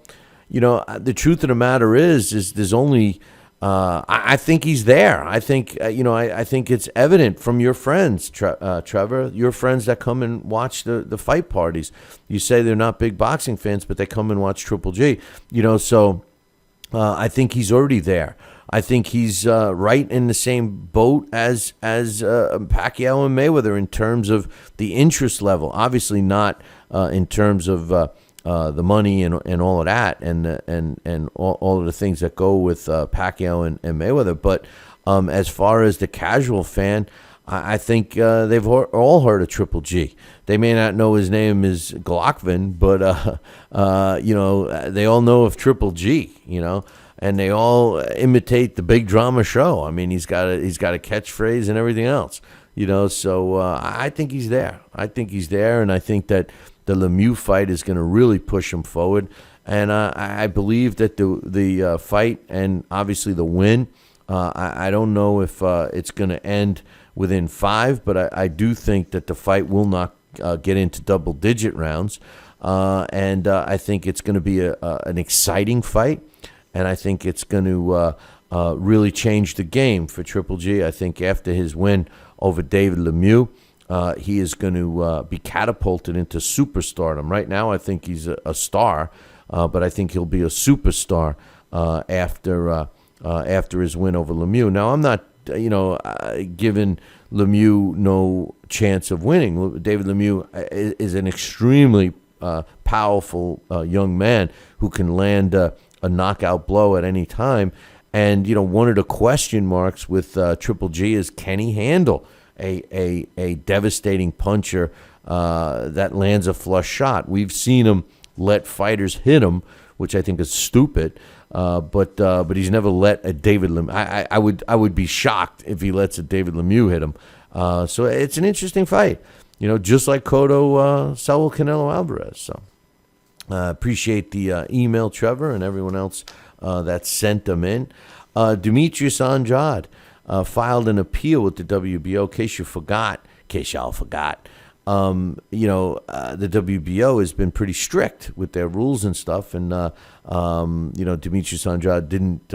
the truth of the matter is there's only. I think he's there. I think I think it's evident from your friends, Trevor, your friends that come and watch the fight parties. You say they're not big boxing fans, but they come and watch Triple G. So I think he's already there. I think he's right in the same boat as Pacquiao and Mayweather in terms of the interest level. Obviously not in terms of the money and all of that and all of the things that go with Pacquiao and Mayweather. But as far as the casual fan, I think they've all heard of Triple G. They may not know his name is Glockvin, but they all know of Triple G. And they all imitate the big drama show. I mean, he's got a catchphrase and everything else. So I think he's there. And I think that the Lemieux fight is going to really push him forward. And I believe that the fight and obviously the win, I don't know if it's going to end within 5, but I do think that the fight will not get into double-digit rounds. And I think it's going to be an exciting fight. And I think it's going to really change the game for Triple G. I think after his win over David Lemieux, he is going to be catapulted into superstardom. Right now, I think he's a star, but I think he'll be a superstar after his win over Lemieux. Now, I'm not, giving Lemieux no chance of winning. David Lemieux is an extremely powerful young man who can land a knockout blow at any time. And, one of the question marks with Triple G is, can he handle a devastating puncher that lands a flush shot? We've seen him let fighters hit him, which I think is stupid. But he's never let a David Lemieux. I would be shocked if he lets a David Lemieux hit him. So it's an interesting fight, just like Cotto Saul Canelo Alvarez. So appreciate the email, Trevor, and everyone else that sent them in. Demetrius Andrade filed an appeal with the WBO. In case y'all forgot. The WBO has been pretty strict with their rules and stuff, and Demetrius Andrade didn't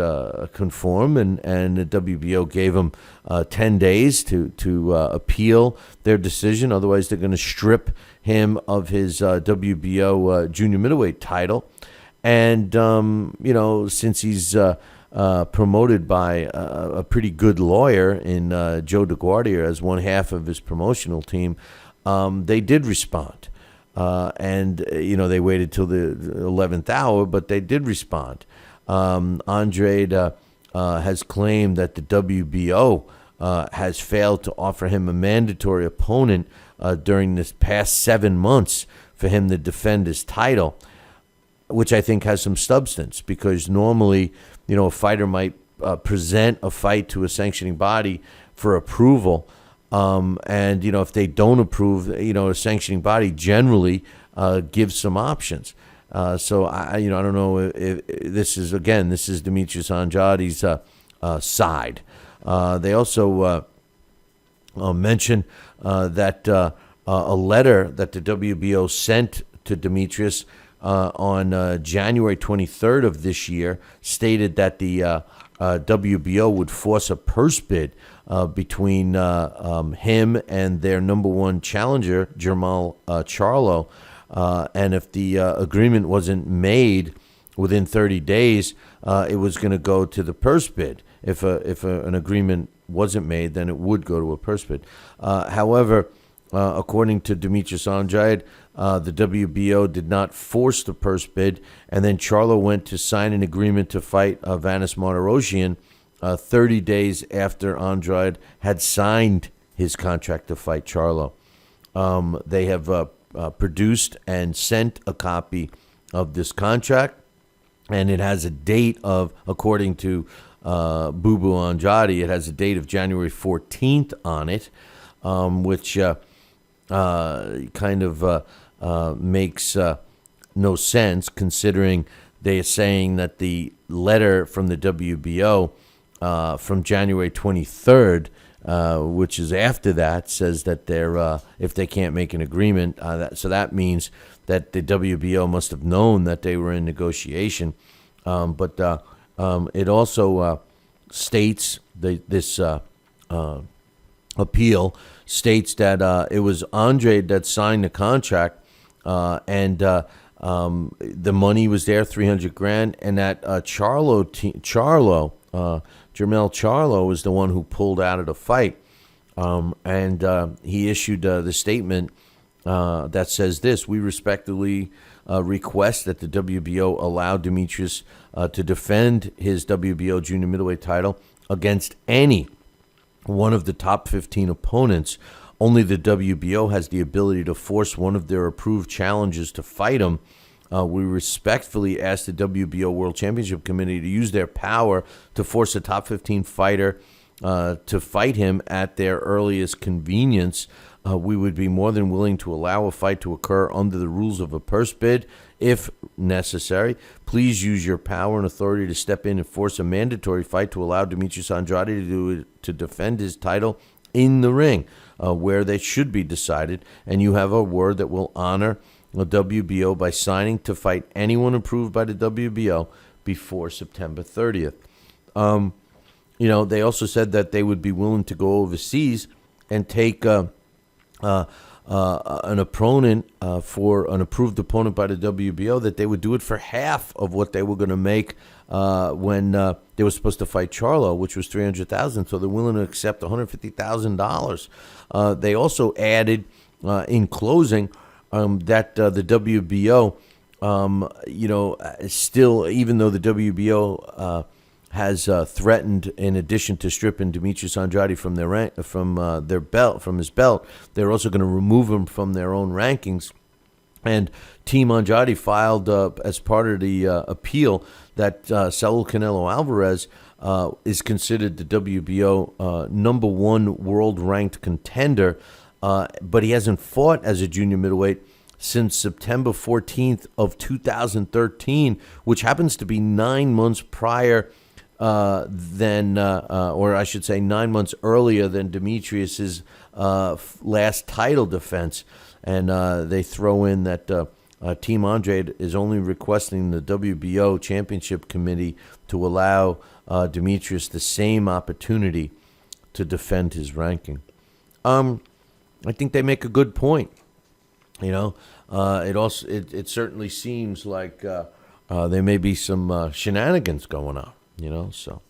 conform, and the WBO gave him 10 days to appeal their decision. Otherwise, they're going to strip him of his WBO junior middleweight title. And since he's promoted by a pretty good lawyer in Joe DeGuardia as one half of his promotional team, they did respond. They waited till the 11th hour, but they did respond. Andrade has claimed that the WBO has failed to offer him a mandatory opponent during this past 7 months for him to defend his title, which I think has some substance, because normally, a fighter might present a fight to a sanctioning body for approval. If they don't approve, a sanctioning body generally gives some options. So I don't know if this is Demetrius Andrade's side. They also mention that a letter that the WBO sent to Demetrius on January 23rd of this year stated that the WBO would force a purse bid between him and their number one challenger, Jermall Charlo. And if the agreement wasn't made within 30 days, it was going to go to the purse bid. If an agreement wasn't made, then it would go to a purse bid. However, according to Demetrius Andrade, the WBO did not force the purse bid, and then Charlo went to sign an agreement to fight Vanis Martirosyan 30 days after Andrade had signed his contract to fight Charlo. They have produced and sent a copy of this contract, and it has a date of, according to Boo Boo Andrade, it has a date of January 14th on it, which kind of makes no sense, considering they are saying that the letter from the WBO from January 23rd, which is after that, says that they're if they can't make an agreement, so that means that the WBO must have known that they were in negotiation. But it also states this appeal states that it was Andrade that signed the contract, and the money was there, $300,000, and that Jermall Charlo is the one who pulled out of the fight, and he issued the statement that says this: "We respectfully request that the WBO allow Demetrius to defend his WBO junior middleweight title against any one of the top 15 opponents. Only the WBO has the ability to force one of their approved challengers to fight him. We respectfully ask the WBO World Championship Committee to use their power to force a top 15 fighter to fight him at their earliest convenience. We would be more than willing to allow a fight to occur under the rules of a purse bid if necessary. Please use your power and authority to step in and force a mandatory fight to allow Demetrius Andrade to defend his title in the ring, where they should be decided. And you have a word that will honor the WBO by signing to fight anyone approved by the WBO before September 30th. They also said that they would be willing to go overseas and take an opponent for an approved opponent by the WBO, that they would do it for half of what they were going to make when they were supposed to fight Charlo, which was $300,000. So they're willing to accept $150,000. They also added in closing that the WBO, still, even though the WBO has threatened, in addition to stripping Demetrius Andrade from their belt, from his belt, they're also going to remove him from their own rankings. And Team Andrade filed as part of the appeal that Saul Canelo Alvarez is considered the WBO number one world-ranked contender, but he hasn't fought as a junior middleweight since September 14th of 2013, which happens to be 9 months prior or I should say 9 months earlier than Demetrius's last title defense. And they throw in that Team Andrade is only requesting the WBO Championship Committee to allow Demetrius the same opportunity to defend his ranking. I think they make a good point. It certainly seems like there may be some shenanigans going on. So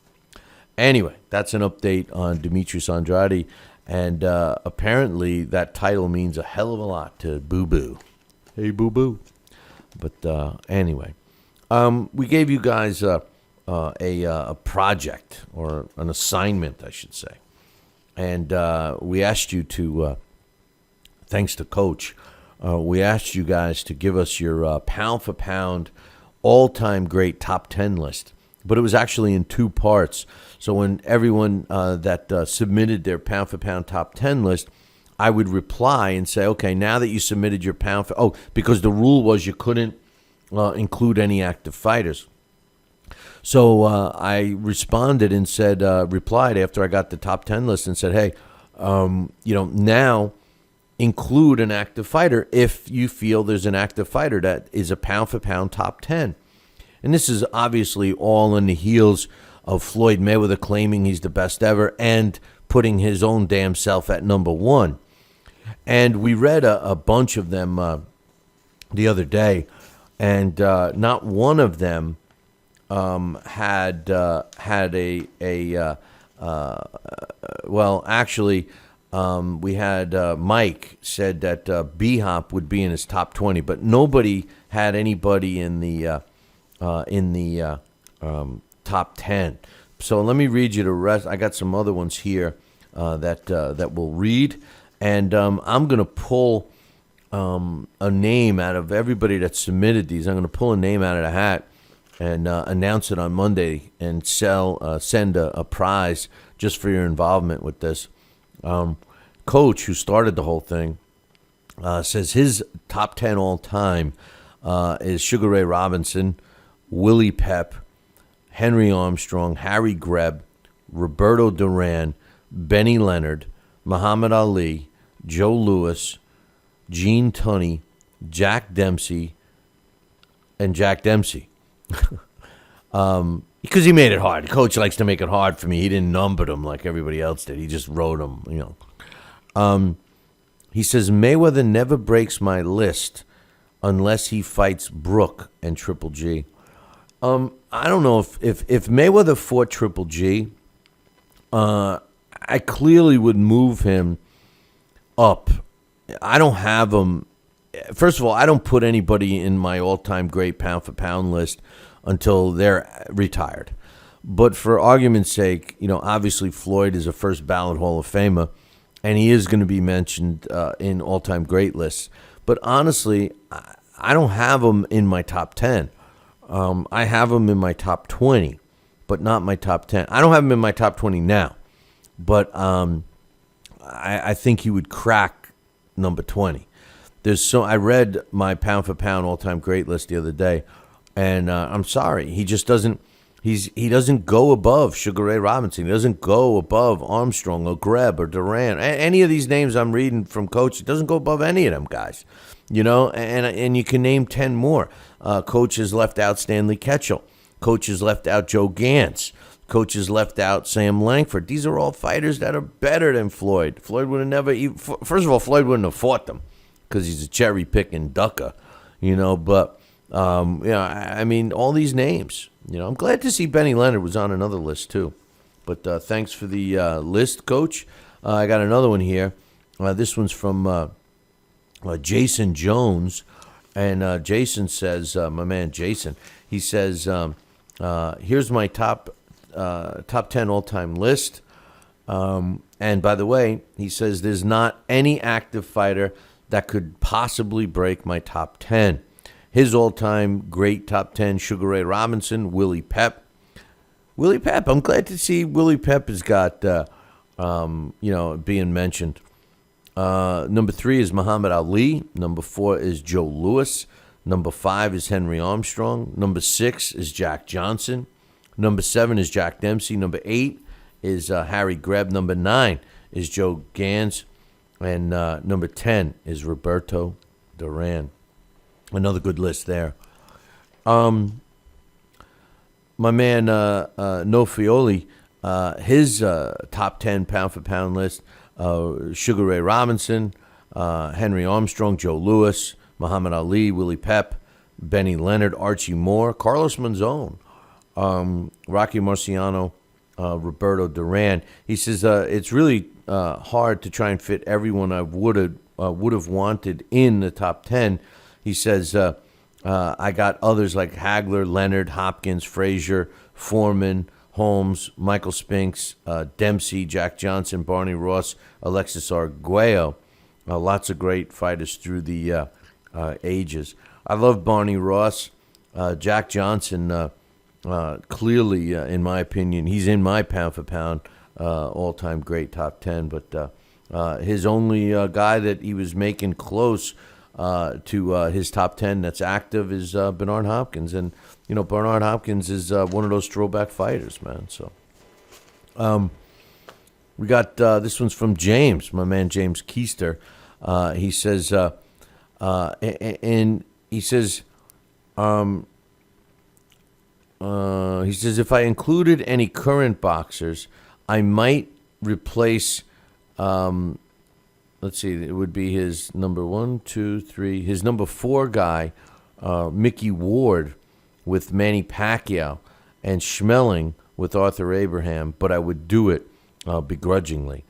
anyway, that's an update on Demetrius Andrade. And apparently that title means a hell of a lot to Boo Boo. Hey, Boo Boo. But anyway, we gave you guys a project, or an assignment, I should say. And we asked you to, thanks to Coach, we asked you guys to give us your pound-for-pound all-time great top 10 list. But it was actually in two parts. So when everyone that submitted their pound-for-pound top 10 list, I would reply and say, okay, now that you submitted your because the rule was you couldn't include any active fighters. So I responded and said, replied after I got the top 10 list and said, hey, now include an active fighter if you feel there's an active fighter that is a pound-for-pound top 10. And this is obviously all on the heels of Floyd Mayweather claiming he's the best ever and putting his own damn self at number one. And we read a bunch of them the other day, and not one of them had we had Mike said that B-Hop would be in his top 20, but nobody had anybody in the top 10. So let me read you the rest. I got some other ones here that we'll read, and I'm going to pull a name out of everybody that submitted these. I'm going to pull a name out of the hat and announce it on Monday and send a prize just for your involvement with this. Coach, who started the whole thing, says his top 10 all time is Sugar Ray Robinson, Willie Pep, Henry Armstrong, Harry Greb, Roberto Duran, Benny Leonard, Muhammad Ali, Joe Louis, Gene Tunney, Jack Dempsey, and Jack Dempsey. Because he made it hard. Coach likes to make it hard for me. He didn't number them like everybody else did. He just wrote them, He says, Mayweather never breaks my list unless he fights Brooke and Triple G. I don't know if Mayweather fought Triple G, I clearly would move him up. I don't have him. First of all, I don't put anybody in my all-time great pound-for-pound list until they're retired. But for argument's sake, obviously Floyd is a first ballot Hall of Famer, and he is going to be mentioned in all-time great lists. But honestly, I don't have him in my top 10. I have him in my top 20, but not my top 10. I don't have him in my top 20 now, but I think he would crack number 20. I read my pound-for-pound all-time great list the other day, and I'm sorry, he just doesn't. He doesn't go above Sugar Ray Robinson. He doesn't go above Armstrong or Greb or Duran. Any of these names I'm reading from Coach, it doesn't go above any of them guys. And you can name 10 more. Coach has left out Stanley Ketchel. Coach has left out Joe Gantz. Coach has left out Sam Langford. These are all fighters that are better than Floyd. Floyd would have never first of all, Floyd wouldn't have fought them because he's a cherry-picking ducker, But, I mean, all these names. I'm glad to see Benny Leonard was on another list, too. But thanks for the list, Coach. I got another one here. This one's from Jason Jones. And Jason says, my man Jason, he says, here's my top top 10 all-time list. And by the way, he says there's not any active fighter that could possibly break my top 10. His all-time great top 10, Sugar Ray Robinson, Willie Pep. Willie Pep, I'm glad to see Willie Pep has got, being mentioned. Number 3 is Muhammad Ali. Number 4 is Joe Louis. Number 5 is Henry Armstrong. Number 6 is Jack Johnson. Number 7 is Jack Dempsey. Number 8 is Harry Greb. Number 9 is Joe Gans. And number 10 is Roberto Duran. Another good list there. My man No Fioli, his top 10 pound-for-pound list, Sugar Ray Robinson, Henry Armstrong, Joe Louis, Muhammad Ali, Willie Pep, Benny Leonard, Archie Moore, Carlos Monzon, Rocky Marciano, Roberto Duran. He says it's really hard to try and fit everyone I would have wanted in the top 10. He says I got others like Hagler, Leonard, Hopkins, Frazier, Foreman, Holmes, Michael Spinks, Dempsey, Jack Johnson, Barney Ross, Alexis Arguello. Lots of great fighters through the ages. I love Barney Ross. Jack Johnson, clearly, in my opinion, he's in my pound-for-pound all-time great top 10. But his only guy that he was making close to his top 10 that's active is Bernard Hopkins. And, Bernard Hopkins is one of those throwback fighters, man. So we got this one's from James, my man James Keister. He says, if I included any current boxers, I might replace, let's see, it would be his number 1, 2, 3, his number 4 guy, Mickey Ward, with Manny Pacquiao, and Schmeling with Arthur Abraham, but I would do it begrudgingly.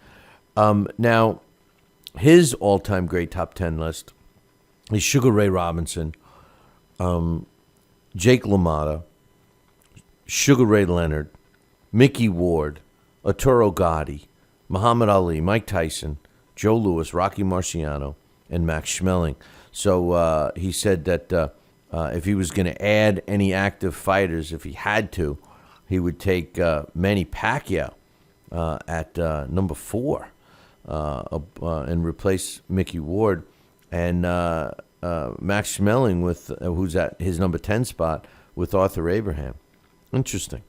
Now, his all-time great top 10 list is Sugar Ray Robinson, Jake LaMotta, Sugar Ray Leonard, Mickey Ward, Arturo Gatti, Muhammad Ali, Mike Tyson, Joe Louis, Rocky Marciano, and Max Schmeling. So he said that if he was going to add any active fighters, if he had to, he would take Manny Pacquiao at number 4 and replace Mickey Ward, and Max Schmeling with who's at his number 10 spot with Arthur Abraham. Interesting.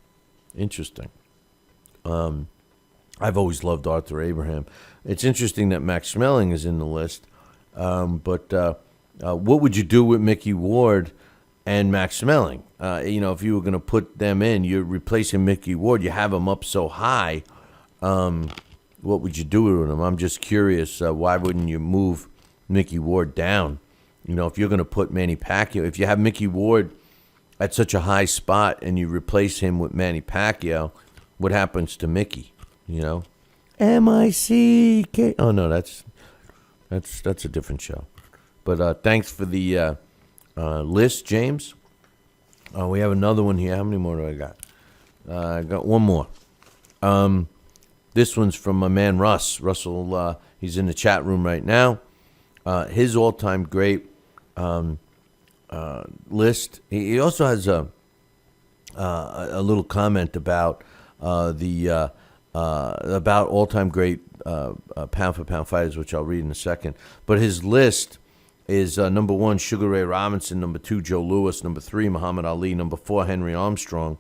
I've always loved Arthur Abraham. It's interesting that Max Schmeling is in the list, but what would you do with Mickey Ward and Max Schmeling? If you were going to put them in, you're replacing Mickey Ward. You have him up so high. What would you do with him? I'm just curious. Why wouldn't you move Mickey Ward down? If you're going to put Manny Pacquiao, if you have Mickey Ward at such a high spot and you replace him with Manny Pacquiao, what happens to Mickey? M-I-C-K. Oh no, that's a different show. But thanks for the list, James. We have another one here. How many more do I got? I got one more. This one's from my man Russ. Russell, he's in the chat room right now. His all-time great list. He also has a little comment about about all-time great pound-for-pound fighters, which I'll read in a second. But his list is number 1, Sugar Ray Robinson, number 2, Joe Louis, number 3, Muhammad Ali, number 4, Henry Armstrong,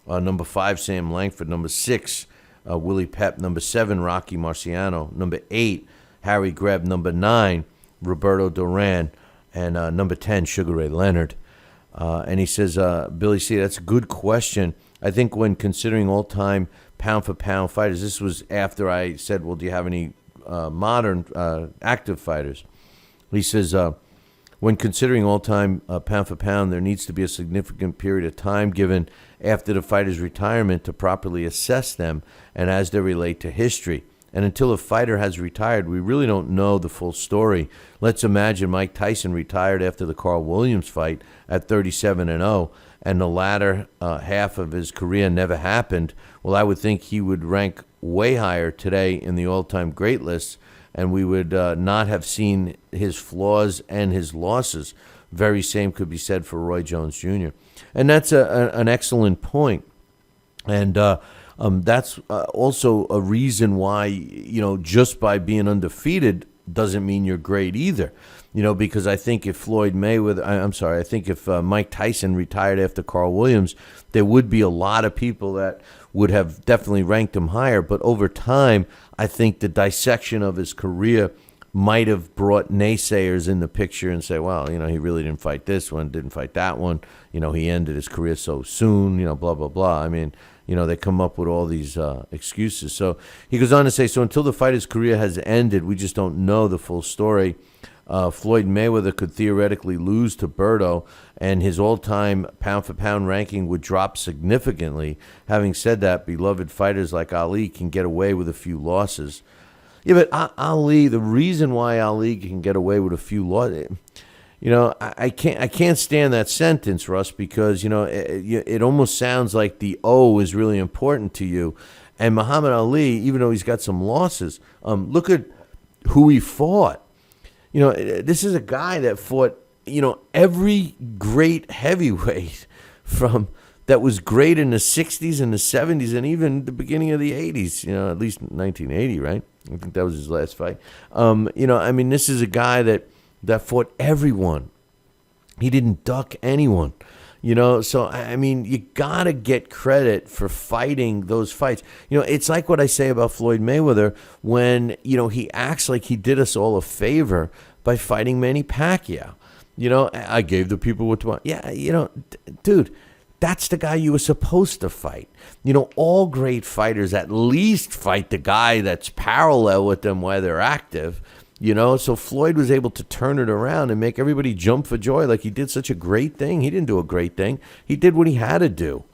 number 5, Sam Langford, number 6, Willie Pep, number 7, Rocky Marciano, number 8, Harry Greb, number 9, Roberto Duran, and number 10, Sugar Ray Leonard. And he says, Billy C., that's a good question. I think when considering all-time pound-for-pound fighters, this was after I said, well, do you have any modern active fighters? He says, when considering all-time pound-for-pound, there needs to be a significant period of time given after the fighter's retirement to properly assess them and as they relate to history And until a fighter has retired, we really don't know the full story. Let's imagine Mike Tyson retired after the Carl Williams fight at 37-0, and the latter half of his career never happened. Well, I would think he would rank way higher today in the all-time great list, and we would not have seen his flaws and his losses. Very same could be said for Roy Jones Jr. And that's an excellent point. And that's also a reason why, just by being undefeated doesn't mean you're great either. Because I think if I think if Mike Tyson retired after Carl Williams, there would be a lot of people that would have definitely ranked him higher. But over time, I think the dissection of his career might have brought naysayers in the picture and say, well, he really didn't fight this one, didn't fight that one. He ended his career so soon, blah, blah, blah. I mean, they come up with all these excuses. So he goes on to say, so until the fighter's career has ended, we just don't know the full story. Floyd Mayweather could theoretically lose to Berto, and his all-time pound-for-pound ranking would drop significantly. Having said that, beloved fighters like Ali can get away with a few losses. Yeah, but Ali, the reason why Ali can get away with a few losses, I can't stand that sentence, Russ, because it almost sounds like the O is really important to you. And Muhammad Ali, even though he's got some losses, look at who he fought. This is a guy that fought, every great heavyweight from that was great in the 60s and the 70s and even the beginning of the 80s, at least 1980, right? I think that was his last fight. This is a guy that fought everyone. He didn't duck anyone. So, you got to get credit for fighting those fights. It's like what I say about Floyd Mayweather when, he acts like he did us all a favor by fighting Manny Pacquiao. I gave the people what to want. Yeah, dude, that's the guy you were supposed to fight. All great fighters at least fight the guy that's parallel with them while they're active. So Floyd was able to turn it around and make everybody jump for joy like he did such a great thing. He didn't do a great thing. He did what he had to do.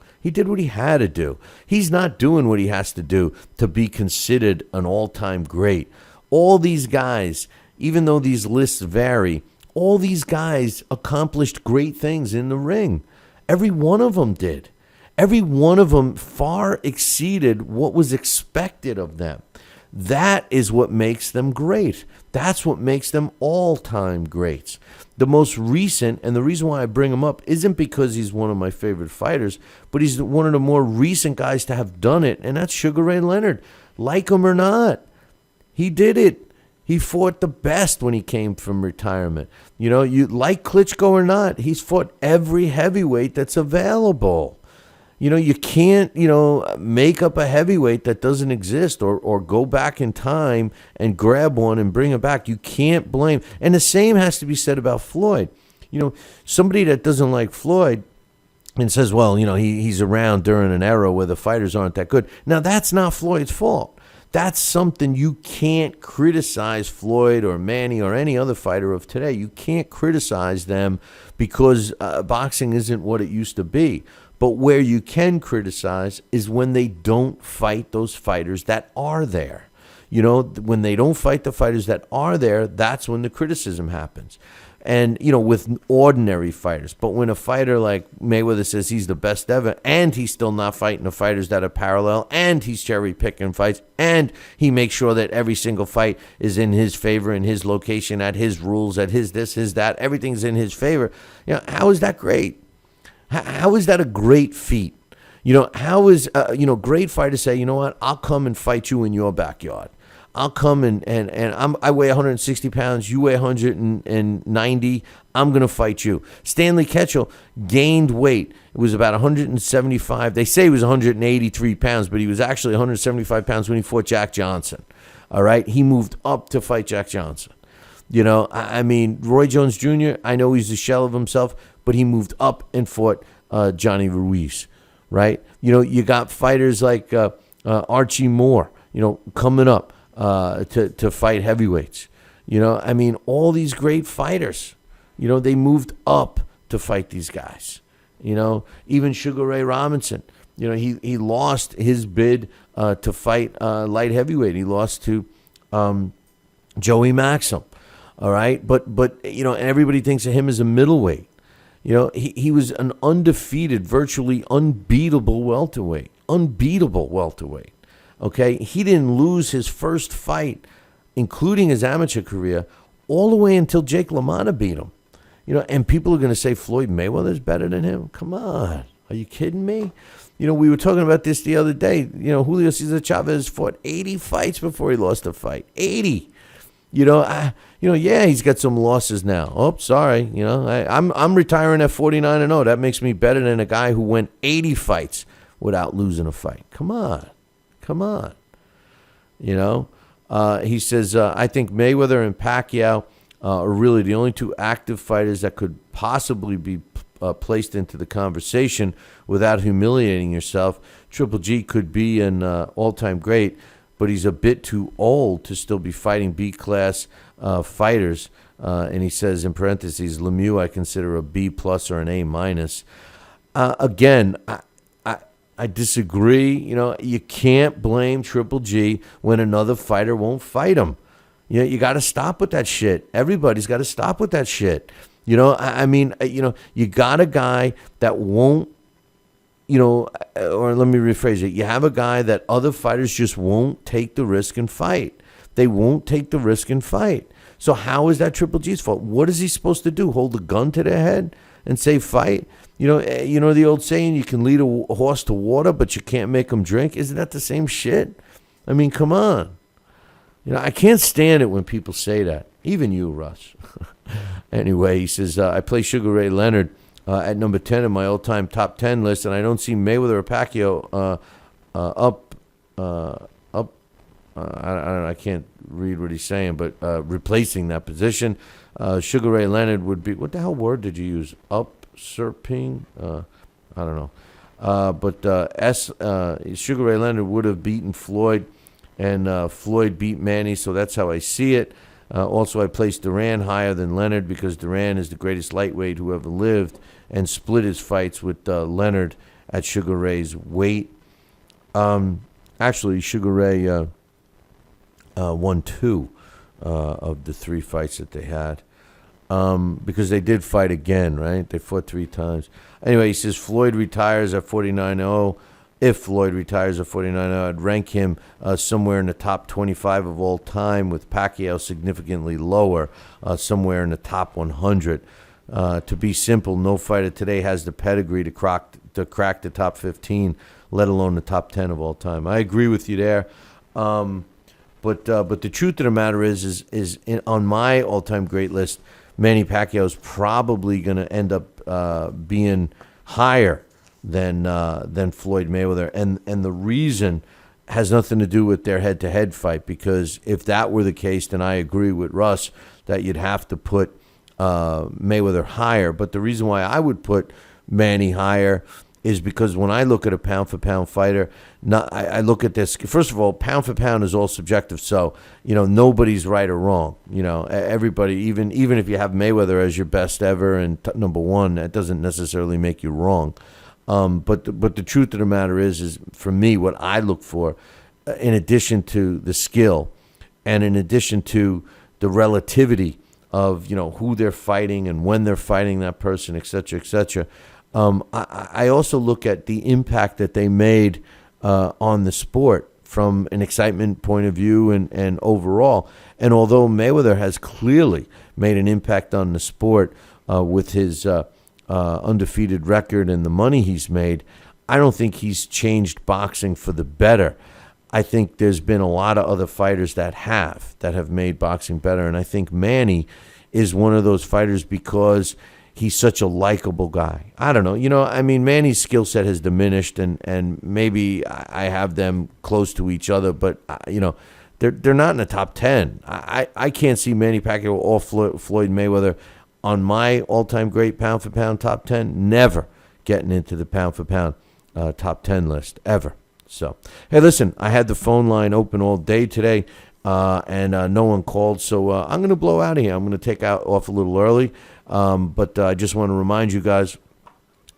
He's not doing what he has to do to be considered an all-time great. All these guys, even though these lists vary, all these guys accomplished great things in the ring. Every one of them did. Every one of them far exceeded what was expected of them. That is what makes them great. That's what makes them all-time greats. The most recent, and the reason why I bring him up isn't because he's one of my favorite fighters, but he's one of the more recent guys to have done it, and that's Sugar Ray Leonard. Like him or not, he did it. He fought the best when he came from retirement. You like Klitschko or not, he's fought every heavyweight that's available. You can't, make up a heavyweight that doesn't exist or go back in time and grab one and bring it back. You can't blame. And the same has to be said about Floyd. Somebody that doesn't like Floyd and says, well, he's around during an era where the fighters aren't that good. Now, that's not Floyd's fault. That's something you can't criticize Floyd or Manny or any other fighter of today. You can't criticize them because boxing isn't what it used to be. But where you can criticize is when they don't fight those fighters that are there. When they don't fight the fighters that are there, that's when the criticism happens. And, with ordinary fighters. But when a fighter like Mayweather says he's the best ever, and he's still not fighting the fighters that are parallel, and he's cherry-picking fights, and he makes sure that every single fight is in his favor, in his location, at his rules, at his this, his that, everything's in his favor. How is that great? How is that a great feat? How is, great fighters say, you know what, I'll come and fight you in your backyard. I'll come and I weigh 160 pounds, you weigh 190, I'm going to fight you. Stanley Ketchel gained weight. It was about 175. They say he was 183 pounds, but he was actually 175 pounds when he fought Jack Johnson. All right? He moved up to fight Jack Johnson. Roy Jones Jr., I know he's a shell of himself, but he moved up and fought Johnny Ruiz, right? You got fighters like Archie Moore, coming up to fight heavyweights. All these great fighters, they moved up to fight these guys. Even Sugar Ray Robinson, he lost his bid to fight light heavyweight. He lost to Joey Maxim. All right, but everybody thinks of him as a middleweight. He was an undefeated, virtually unbeatable welterweight. Okay, he didn't lose his first fight, including his amateur career, all the way until Jake LaMotta beat him. And people are going to say Floyd Mayweather's better than him. Come on, are you kidding me? We were talking about this the other day. Julio Cesar Chavez fought 80 fights before he lost a fight. 80. Yeah, he's got some losses now. Oh, sorry. I'm retiring at 49-0. That makes me better than a guy who went 80 fights without losing a fight. Come on. He says, I think Mayweather and Pacquiao are really the only two active fighters that could possibly be placed into the conversation without humiliating yourself. Triple G could be an all-time great, but he's a bit too old to still be fighting B-class fighters. And he says, in parentheses, Lemieux I consider a B+ or an A-. Again, I disagree. You can't blame Triple G when another fighter won't fight him. You got to stop with that shit. Everybody's got to stop with that shit. You got a guy that won't, or let me rephrase it. You have a guy that other fighters just won't take the risk and fight. They won't take the risk and fight. So how is that Triple G's fault? What is he supposed to do? Hold a gun to their head and say fight? You know the old saying, you can lead a horse to water, but you can't make him drink? Isn't that the same shit? I mean, come on. I can't stand it when people say that. Even you, Russ. Anyway, he says, I play Sugar Ray Leonard at number 10 in my all-time top 10 list, and I don't see Mayweather or Pacquiao up. I can't read what he's saying, but replacing that position. Sugar Ray Leonard would be, what the hell word did you use? Usurping? I don't know. But Sugar Ray Leonard would have beaten Floyd, and Floyd beat Manny, so that's how I see it. Also, I placed Duran higher than Leonard because Duran is the greatest lightweight who ever lived and split his fights with Leonard at Sugar Ray's weight. Actually, Sugar Ray won 2 of the 3 fights that they had because they did fight again, right? They fought 3 times. Anyway, he says Floyd retires at 49-0. If Floyd retires at 49-0, I'd rank him somewhere in the top 25 of all time, with Pacquiao significantly lower, somewhere in the top 100. To be simple, no fighter today has the pedigree to crack the top 15, let alone the top 10 of all time. I agree with you there. But the truth of the matter is on my all-time great list, Manny Pacquiao is probably going to end up being higher than Floyd Mayweather, and the reason has nothing to do with their head-to-head fight, because if that were the case, then I agree with Russ that you'd have to put Mayweather higher. But the reason why I would put Manny higher is because when I look at a pound-for-pound fighter, I look at this. First of all, pound-for-pound is all subjective, so nobody's right or wrong. Everybody, even if you have Mayweather as your best ever and number 1, that doesn't necessarily make you wrong. But the truth of the matter is for me, what I look for, in addition to the skill, and in addition to the relativity of who they're fighting and when they're fighting that person, et cetera, et cetera. I also look at the impact that they made on the sport from an excitement point of view and overall. And although Mayweather has clearly made an impact on the sport with his undefeated record and the money he's made, I don't think he's changed boxing for the better. I think there's been a lot of other fighters that have made boxing better, and I think Manny is one of those fighters because he's such a likable guy. I don't know. Manny's skill set has diminished, and maybe I have them close to each other, but they're not in the top 10. I can't see Manny Pacquiao or Floyd Mayweather on my all-time great pound-for-pound top 10, never getting into the pound-for-pound top 10 list, ever. So, hey, listen, I had the phone line open all day today, and no one called, so I'm going to blow out of here. I'm going to take off a little early, but I just want to remind you guys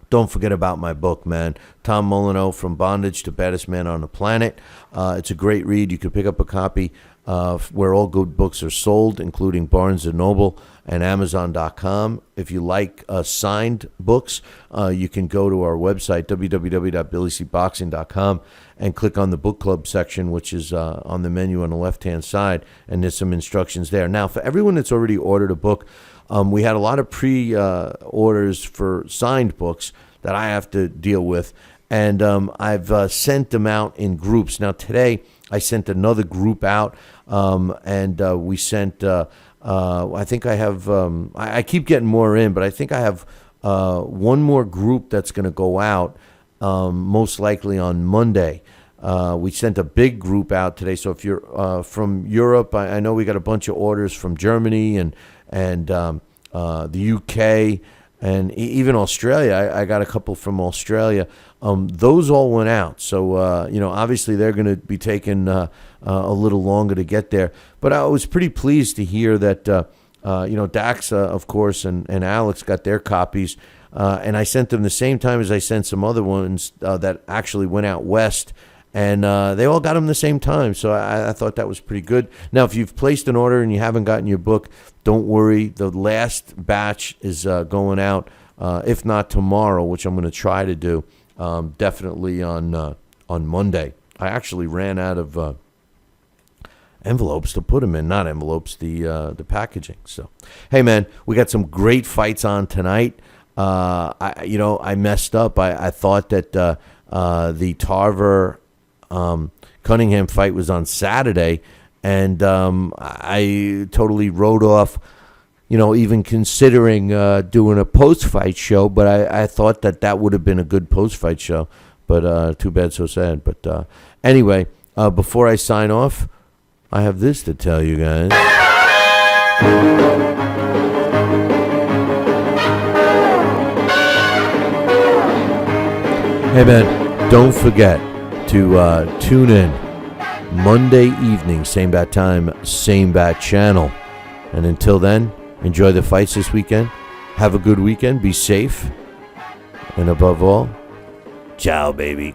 don't forget about my book, man. Tom Molineaux, From Bondage to Baddest Man on the Planet. It's a great read. You can pick up a copy where all good books are sold, including Barnes & Noble and Amazon.com. If you like signed books, you can go to our website, www.billycboxing.com, and click on the book club section, which is on the menu on the left-hand side, and there's some instructions there. Now, for everyone that's already ordered a book, we had a lot of pre-orders for signed books that I have to deal with, and I've sent them out in groups. Now, today, I sent another group out, and we sent, I think I have, I keep getting more in, but I think I have one more group that's going to go out, most likely on Monday. We sent a big group out today, so if you're from Europe, I know we got a bunch of orders from Germany and the UK, and even Australia. I got a couple from Australia. Those all went out. So, obviously they're going to be taking a little longer to get there. But I was pretty pleased to hear that, Dax, of course, and Alex got their copies. And I sent them the same time as I sent some other ones that actually went out west. And they all got them the same time, so I thought that was pretty good. Now, if you've placed an order and you haven't gotten your book, don't worry. The last batch is going out, if not tomorrow, which I'm going to try to do, definitely on Monday. I actually ran out of envelopes to put them in, not envelopes, the packaging. So, hey, man, we got some great fights on tonight. I messed up. I thought that the Tarver Cunningham fight was on Saturday, and I totally wrote off, even considering doing a post-fight show, but I thought that would have been a good post-fight show, but too bad, so sad. But anyway, before I sign off, I have this to tell you guys. Hey, man, don't forget to tune in Monday evening, same bat time, same bat channel. And until then, enjoy the fights this weekend. Have a good weekend. Be safe. And above all, ciao, baby.